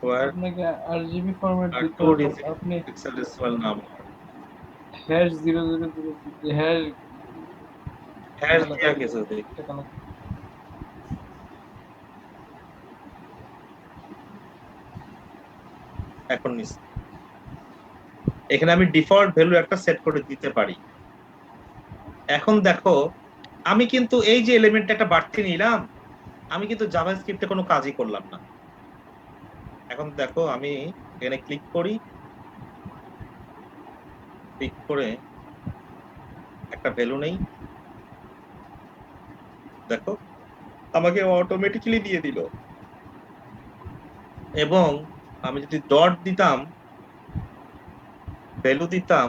where আপনাকে আরজিবি ফরম্যাট are দিতে two হবে। digit আপনি hexadecimal number hash 0000 hash hash দিয়া কিছু দেই। এখন নিস, এখানে আমি ডিফল্ট ভ্যালু একটা সেট করে দিতে পারি। এখন দেখো আমি কিন্তু এই যে এলিমেন্ট একটা বাড়তি নিলাম, আমি কিন্তু জাভাস্ক্রিপ্টে কোনো কাজই করলাম না। এখন দেখো আমি এখানে ক্লিক করি, ক্লিক করে একটা ভ্যালু নেই, দেখো আমাকে অটোমেটিক্যালি দিয়ে দিল। এবং আমি যদি ডট দিতাম, ভ্যালু দিতাম,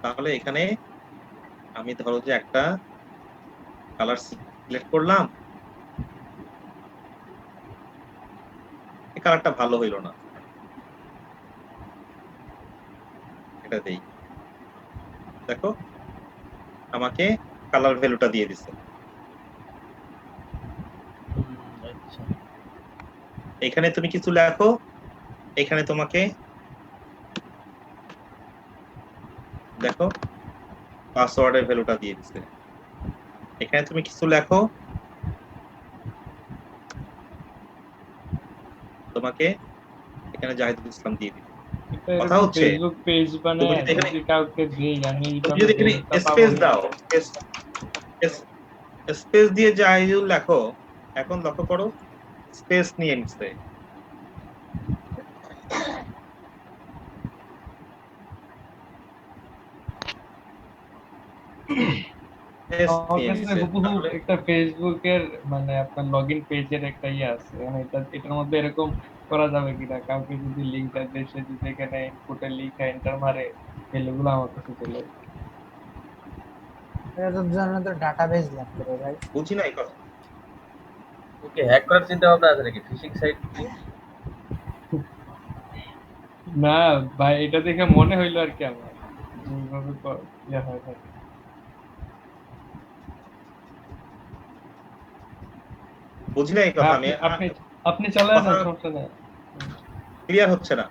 তাহলে এখানে আমি ধরো যে একটা কালার সিলেক্ট করলাম, এই কালারটা ভালো হইল না, এটা দেই, দেখো আমাকে কালার ভ্যালুটা দিয়ে দিছে। আচ্ছা এখানে তুমি কিছু লেখো, এখানে তোমাকে দেখো পাসওয়ার্ডের ভ্যালুটা দিয়ে দিছে। এখানে তুমি কিছু লেখো, তোমাকে এখানে জাহিদুল ইসলাম দিয়ে দিবে। কথা এরকম হচ্ছে ফেসবুক পেজ তুমি বানায় যদি এখানে যদি কাউকে দেই আমি তুমি এইভাবে যদি এখানে ভ্যালুটা পাবো স্পেস নি। দাও, স্পেস দিয়ে যে আইজুল লেখো, এখন লক্ষ্য করো স্পেস নিয়ে নিচ্ছে। স্পেস আমার নিয়ে কাছে নিচ্ছে, হুবহু তাহলে একটা ফেসবুকের মানে আপনার লগ ইন পেজের একটা ইয়ে আছে, মানে এটার মধ্যে এরকম করা যাবে কিনা কাউকে যদি লিঙ্কটা দেশে যদি এখানে ইনপুটের লিখা এন্টার মারে ভ্যালুগুলো আমার কাছে চলে আসবে। এটার জন্য তো ডাটাবেস লাগবে রে ভাই। বুঝি না এই কথা। ওকে, হ্যাক করার চিন্তা ভাবনা আছে নাকি ফিশিং সাইট দিয়ে? না ভাই, এটা দেখে মনে হইলো আর কি আমার যে এইভাবে ইয়ে হয় থাকে। বুঝি না এই ভাই কথা আমি, আপনি আপনি আপনি চালায় কথা না, সমস্যা নেই। ক্লিয়ার হচ্ছে না।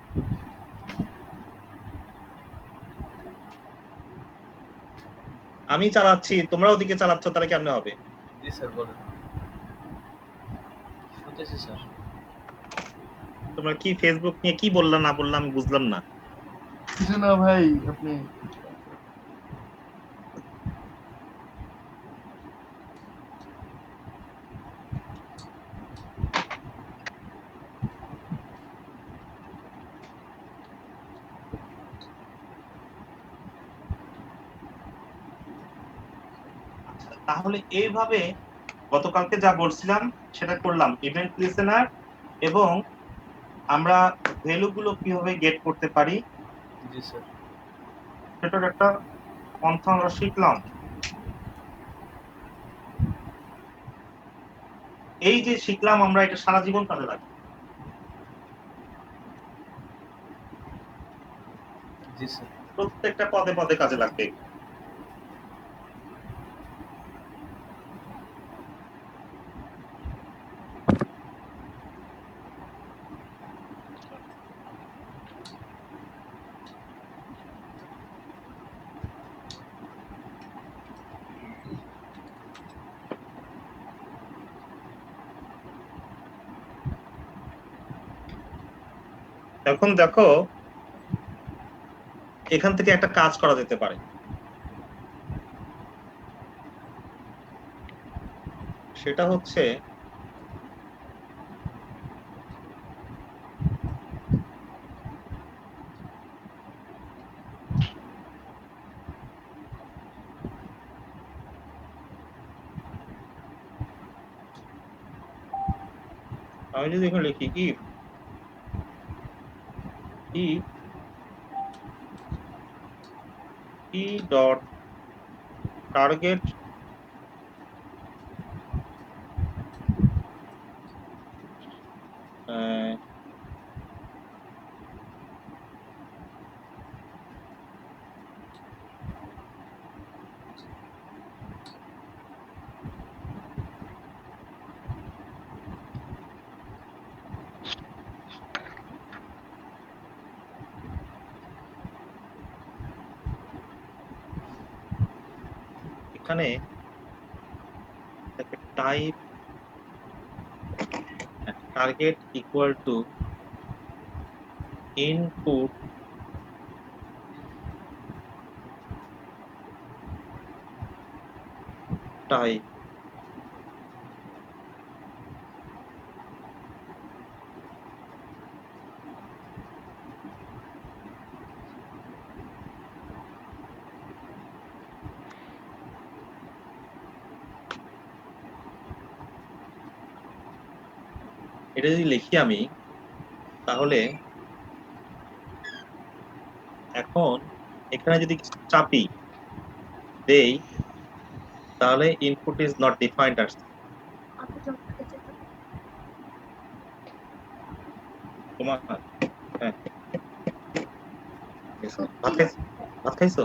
আমি চালাচ্ছি, তোমরা ওদিকে চালাচ্ছ, তাহলে কেমনে হবে? জি স্যার, বলেন। শুনতেছি স্যার। তোমরা কি ফেসবুক নিয়ে কি বললাম না বললাম আমি বুঝলাম না। কিছু না ভাই, আপনি তাহলে এইভাবে গতকালকে যা বলছিলাম সেটা করলাম, ইভেন্ট লিসেনার, এবং আমরা ভ্যালু গুলো কিভাবে গেট করতে পারি জি স্যার। সেটার একটা পন্থা আমরা শিখলাম। এই যে শিখলাম আমরা, এটা সারা জীবন কাজে লাগবে। জি স্যার। প্রত্যেকটা পদে পদে কাজে লাগবে। এখন দেখো এখান থেকে একটা কাজ করা যেতে পারে, সেটা হচ্ছে আমি যদি এখানে লিখি if e ডট টার্গেট এখানে type target equal to input type, এটা যদি লিখি আমি, তাহলে এখন এখানে যদি চাপি দেই, তাহলে ইনপুট ইজ নট ডিফাইন্ড আসছে। তোমার হ্যাঁ, ভাত খাইছো?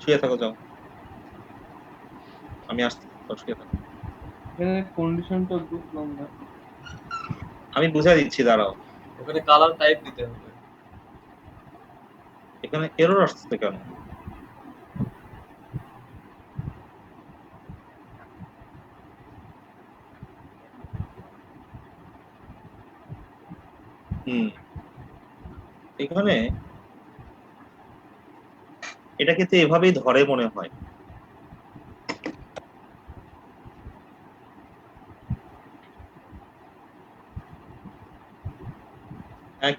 শুয়ে থাকো, যাও, আমি আসছি, শুয়ে থাকো। এখানে কন্ডিশনটা বুঝলাম না। আমি বুঝাই দিচ্ছি, দাঁড়াও। ওখানে কালার টাইপ দিতে হবে। এখানে এরর আসছে কেন? এখানে এটা কিন্তু এভাবেই ধরে মনে হয়।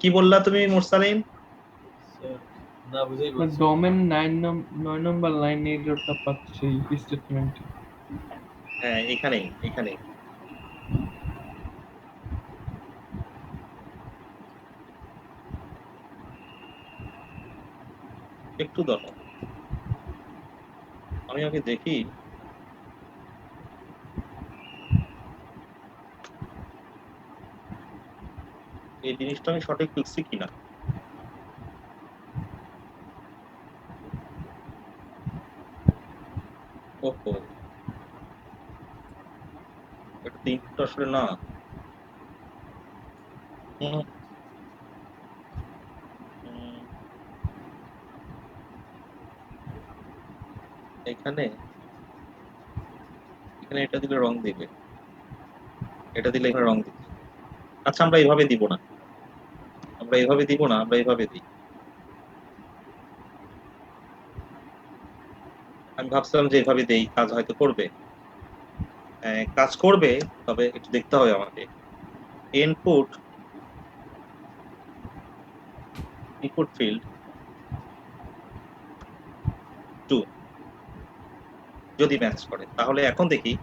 কি বললা তুমি মুরসালিন? না বুঝেই বলছি। ডোমেন 9 নম্বর লাইন এররটা পাচ্ছি স্টেটমেন্টে। হ্যাঁ, এখানে একটু দেখো, আমি আগে দেখি এই জিনিসটা আমি সঠিক লিখছি কিনা। ওহো, এটা তো ইনপুট আসলে না। হুম, হুম, এখানে এখানে এটা দিলে রং দিবে, এটা দিলে এখানে রং দিবে। আচ্ছা, আমরা এইভাবে দিব না, আমরা এইভাবে দিই। আমি ভাবছিলাম যে এইভাবে দেই, কাজ হয়তো করবে। কাজ করবে, তবে একটু দেখতে হবে আমাকে। ইনপুট ফিল্ড 2 যদি ম্যাচ করে, তাহলে এখন দেখি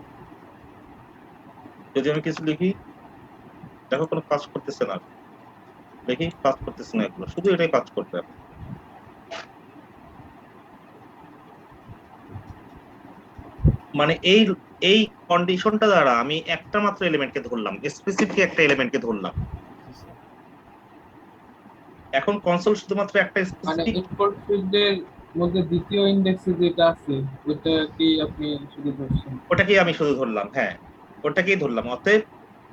যদি আমি কিছু লিখি, দেখো কোনো কাজ করতেছে না। দেখি কাজ করতেছে না, এগুলো শুধু এটাই কাজ করবে। মানে এই কন্ডিশনটা দ্বারা আমি একটা মাত্র এলিমেন্টকে ধরলাম, স্পেসিফিক একটা এলিমেন্টকে ধরলাম। এখন কনসোল শুধুমাত্র একটা মানে স্পেসিফিক, ইনপুট ফিল্ডের মধ্যে দ্বিতীয় ইন্ডেক্সে যেটা আছে ওটা কি আপনি শুধু ধরছেন? ওটাকেই আমি শুধু ধরলাম। হ্যাঁ, ওটাকেই ধরলাম। অতএব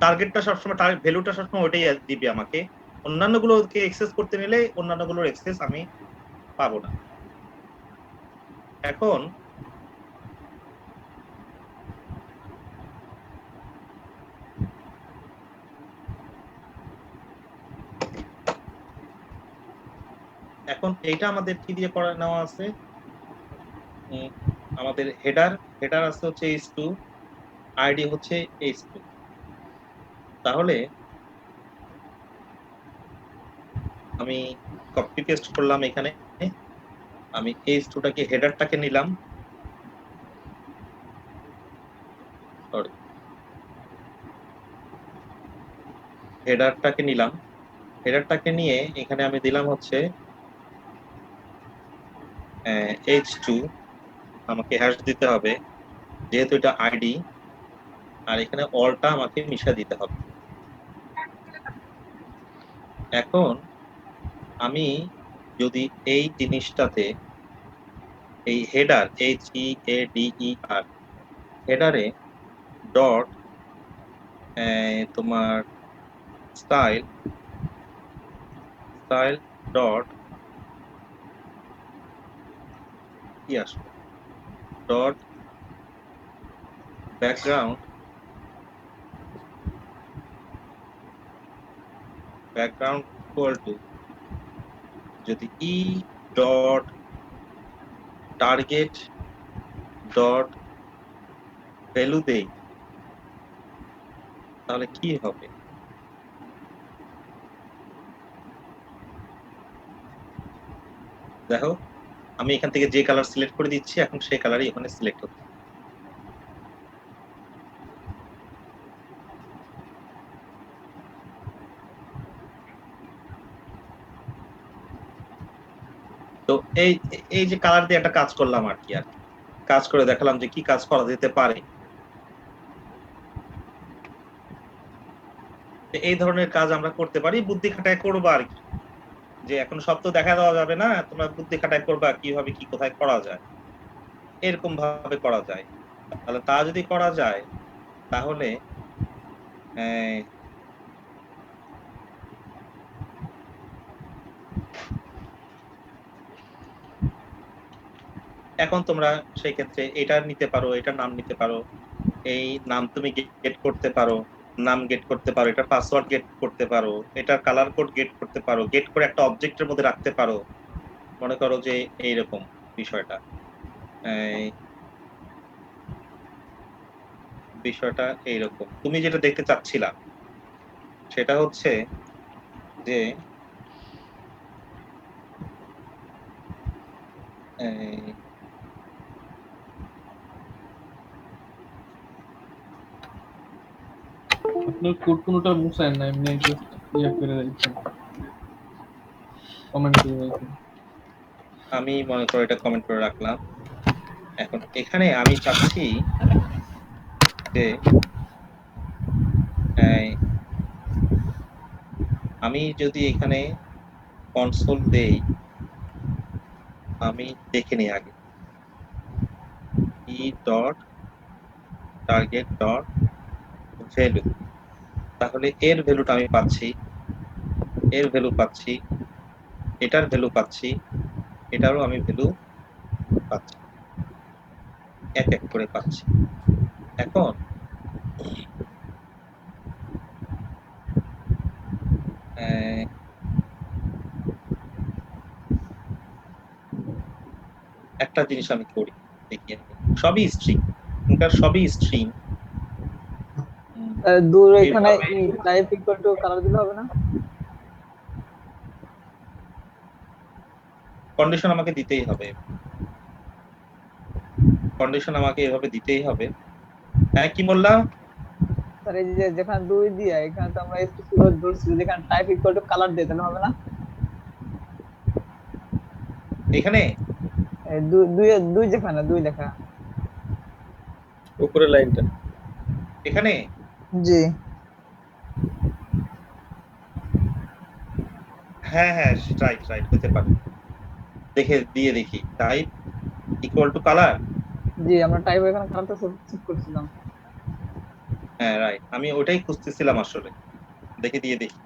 টার্গেটটা সবসময়, ভ্যালুটা সবসময় ওটাই দিবে আমাকে। অন্যান্য গুলোকে এক্সেস করতে নিলে অন্যান্য গুলোর এক্সেস আমি পাবো না। এখন এইটা আমাদের কি দিয়ে করা নেওয়া আছে? আমাদের হেডার আছে হচ্ছে h2, আইডি হচ্ছে h2। তাহলে আমি কপি পেস্ট করলাম এখানে। আমি h2টাকে হেডারটাকে নিলাম, সরি হেডারটাকে নিয়ে এখানে আমি দিলাম হচ্ছে h2। আমাকে হ্যাশ দিতে হবে যেহেতু এটা আইডি, আর এখানে অলটা আমাকে মিশা দিতে হবে। এখন আমি যদি এই জিনিসটাতে এই হেডার HEADER হেডারে ডট তোমার স্টাইল ডট কি আসবে, ডট ব্যাকগ্রাউন্ড ইকুয়াল টু, যদি ই ডট টার্গেট ডট ভ্যালু দেই তাহলে কি হবে? দেখো, আমি এখান থেকে যে কালার সিলেক্ট করে দিচ্ছি, এখন সেই কালারই এখানে সিলেক্ট হচ্ছে। তো এই যে কালার দিয়ে একটা কাজ করলাম আর কি, কাজ করে দেখালাম যে কি কাজ করা যেতে পারে। এই ধরনের কাজ আমরা করতে পারি, বুদ্ধি খাটায় করবো আর কি। যে এখন সব তো দেখা দেওয়া যাবে না, তোমরা বুদ্ধি খাটায় করবা কিভাবে কি কোথায় করা যায়, এরকম ভাবে করা যায়। তাহলে তা যদি করা যায় তাহলে এখন তোমরা সেই ক্ষেত্রে এটা নিতে পারো, এটার নাম নিতে পারো, এই নাম তুমি গেট করতে পারো, নাম গেট করতে পারো, এটা পাসওয়ার্ড গেট করতে পারো, এটা কালার কোড গেট করতে পারো, গেট করে একটা অবজেক্টের মধ্যে রাখতে পারো। মনে করো যে এইরকম বিষয়টা, বিষয়টা এইরকম তুমি যেটা দেখতে চাচ্ছিলা সেটা হচ্ছে যে আপনার কোড কোনটা মুছায় না, এমনি জাস্ট ইয়া করে রাখছেন, কমেন্ট করে রাখছেন। আমি মনে করো এটা কমেন্ট করে রাখলাম। এখন এখানে আমি চাচ্ছি যে আমি যদি এখানে কনসোল দেই, আমি দেখে নিই আগে ই ডট টার্গেট ডট ভ্যালু, তাহলে এর ভ্যালুটা আমি পাচ্ছি, এর ভ্যালু পাচ্ছি, এটার ভ্যালু পাচ্ছি, এটারও আমি ভ্যালু পাচ্ছি, এক এক করে পাচ্ছি। এখন একটা জিনিস আমি করি, দেখি সবই স্ট্রিং, এখানকার সবই স্ট্রিং। দূর এখানে টাইপ ইকুয়াল টু কালার দিলে হবে না? কন্ডিশন আমাকে দিতেই হবে, কন্ডিশন আমাকে এভাবে দিতেই হবে। হ্যাঁ কি বললাম স্যার? এই যে যেখানে 2 দিয়া এখানে তো আমরা স্পেসিফাই ধরছি, যেখানে টাইপ ইকুয়াল টু কালার দিয়ে তাহলে হবে না? এখানে এই দুই যেখানে 2 লেখা উপরে লাইনটা, এখানে জি হ্যাঁ হ্যাঁ রাইট রাইট হতে পারে, দেখে দিয়ে দেখি টাইপ ইকুয়াল টু কালার। জি আমরা টাইপ এখানে কালারটা সেট করছিলাম। হ্যাঁ রাইট, আমি ওটাই খুঁজতেছিলাম আসলে, দেখে দিয়ে দেখি।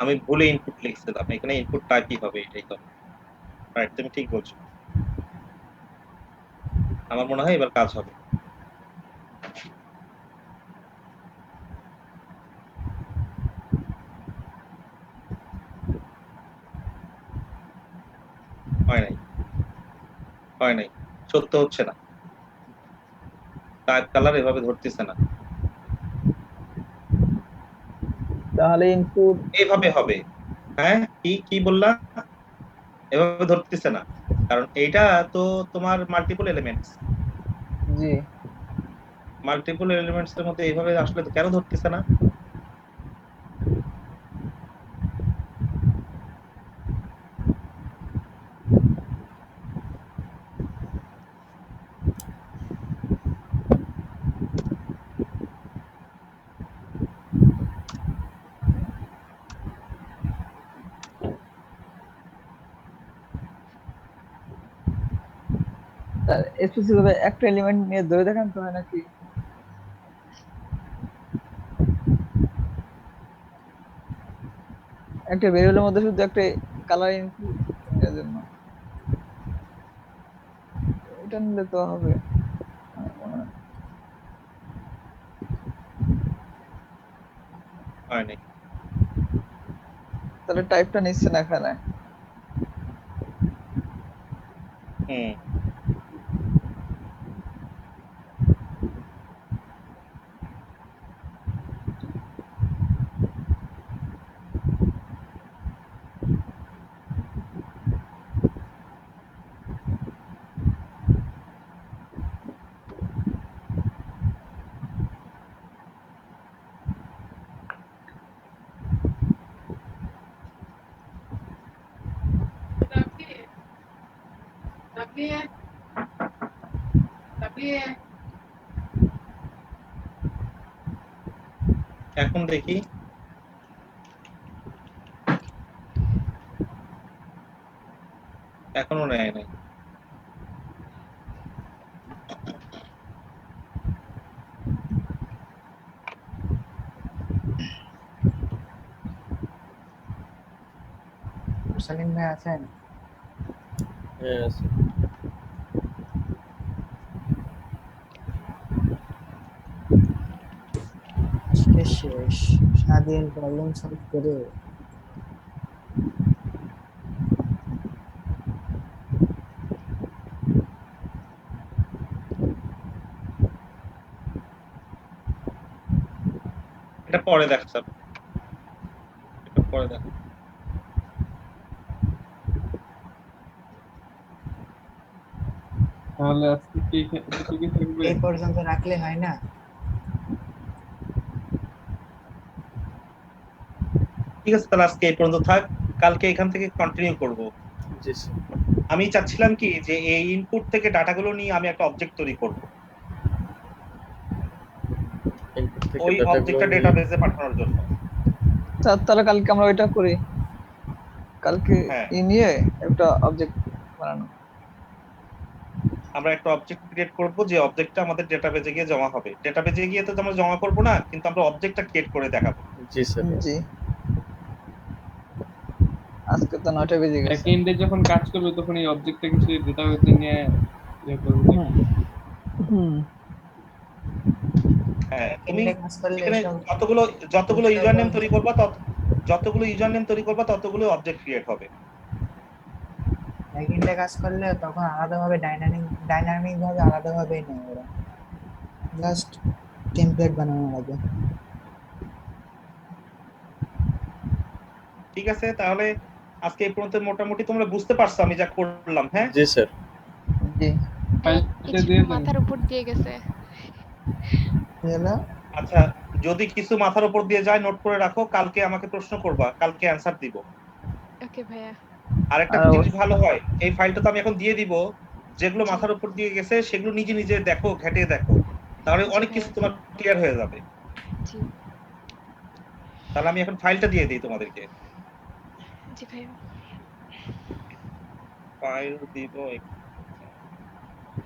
আমি ভুলে ইনপুট লিখছিলাম, এখানে ইনপুট টাইপই হবে, এটাই তো রাইট, তুমি ঠিক বলছো। আমার মনে হয় এবার কাজ হবে। হয় নাই, হয় নাই, সত্য হচ্ছে না, টাইপ কালার এভাবে ধরতেছে না, তাহলে ইনপুট এইভাবে হবে। হ্যাঁ কি কি বললা, এভাবে ধরতেছে না, কারণ এইটা তো তোমার মাল্টিপল এলিমেন্টস, জি মাল্টিপল এলিমেন্টস এর মধ্যে এইভাবে আসলে কেন ধরতেছে না? স্যার স্পেসিফিক একটা এলিমেন্ট নিয়ে ধরে দেখান তো হয় নাকি? একটা ভেরিয়েবলের মধ্যে শুধু একটা কালার ইনপুট এর জন্য এটা নিলে তো হবে। হয় নাই, তাহলে টাইপটা নিচ্ছে না এখানে। হুম এখন দেখি, এখনো নেয় নাই। সালিম ভাই আছেন? হ্যাঁ আছে। শেষ সারাদিন প্রবলেম সলভ করে। এটা পরে দেখ স্যার, এটা পরে দেখ। তাহলে আজকে কি এটুকুই থাকবে? এই পর্যন্ত রাখলে হয় না? ঠিক আছে, তাহলে আজকে এই পর্যন্ত থাক, কালকে এখান থেকে কন্টিনিউ করব। জি স্যার। আমি চাচ্ছিলাম কি যে এই ইনপুট থেকে ডাটাগুলো নিয়ে আমি একটা অবজেক্ট তৈরি করব, ইনপুট থেকে ওই ডাটাগুলো অবজেক্টটা নিয়ে ডেটাবেসে পাঠানোর জন্য। স্যার তাহলে কালকে আমরা ওইটা করি, কালকে হ্যাঁ। নিয়ে একটা অবজেক্ট বানানো। আমরা একটা অবজেক্ট ক্রিয়েট করব, যে অবজেক্টটা আমাদের ডেটাবেসে গিয়ে জমা হবে। ডেটাবেসে গিয়ে তো আমরা জমা করব না, কিন্তু আমরা অবজেক্টটা ক্রিয়েট করে দেখাবো। জি স্যার। জি, আজকে তো 9টা বেজে গেছে। ব্যাকএন্ডে যখন কাজ করবে তখন এই অবজেক্টটা কিছু ডেটাবেসে নিয়ে ইয়ে করবে। হুম, হ্যাঁ, তুমি ব্যাকএন্ডে কাজ করলে এখানে এসব যতগুলো বুঝতে ইউজার নেম পারবো। তৈরি করবা ততগুলো অবজেক্ট ক্রিয়েট হবে। ব্যাকএন্ডে কাজ করলে তখন আলাদাভাবে ডাইনামিক ভাবে আলাদাভাবেই নেয় ওরা, জাস্ট টেমপ্লেট বানানো লাগে। ঠিক আছে, তাহলে আজকে এই পর্যন্ত মোটামুটি তোমরা বুঝতে পারছো আমি যা করলাম। হ্যাঁ, জি স্যার। জি। ফাইলটা কিছু দিয়ে দেন। মাথার উপর দিয়ে গেছে। হলো আচ্ছা, যদি কিছু মাথার উপর দিয়ে যায় নোট করে রাখো, কালকে আমাকে প্রশ্ন করবা, কালকে অ্যানসার দিব। ওকে ভাইয়া। আরেকটা আর জিনিস ভালো হয়, এই ফাইলটা তো আমি এখন দিয়ে দিব, যেগুলো জি। মাথার উপর দিয়ে গেছে সেগুলো নিজে নিজে দেখো, ঘেটে দেখো, তাহলে জি অনেক কিছু ভাইয়া। তোমার ক্লিয়ার হয়ে যাবে। জি। তাহলে আমি এখন ফাইলটা দিয়ে দিই তোমাদেরকে। জি ভাইয়া। ফাইল দিব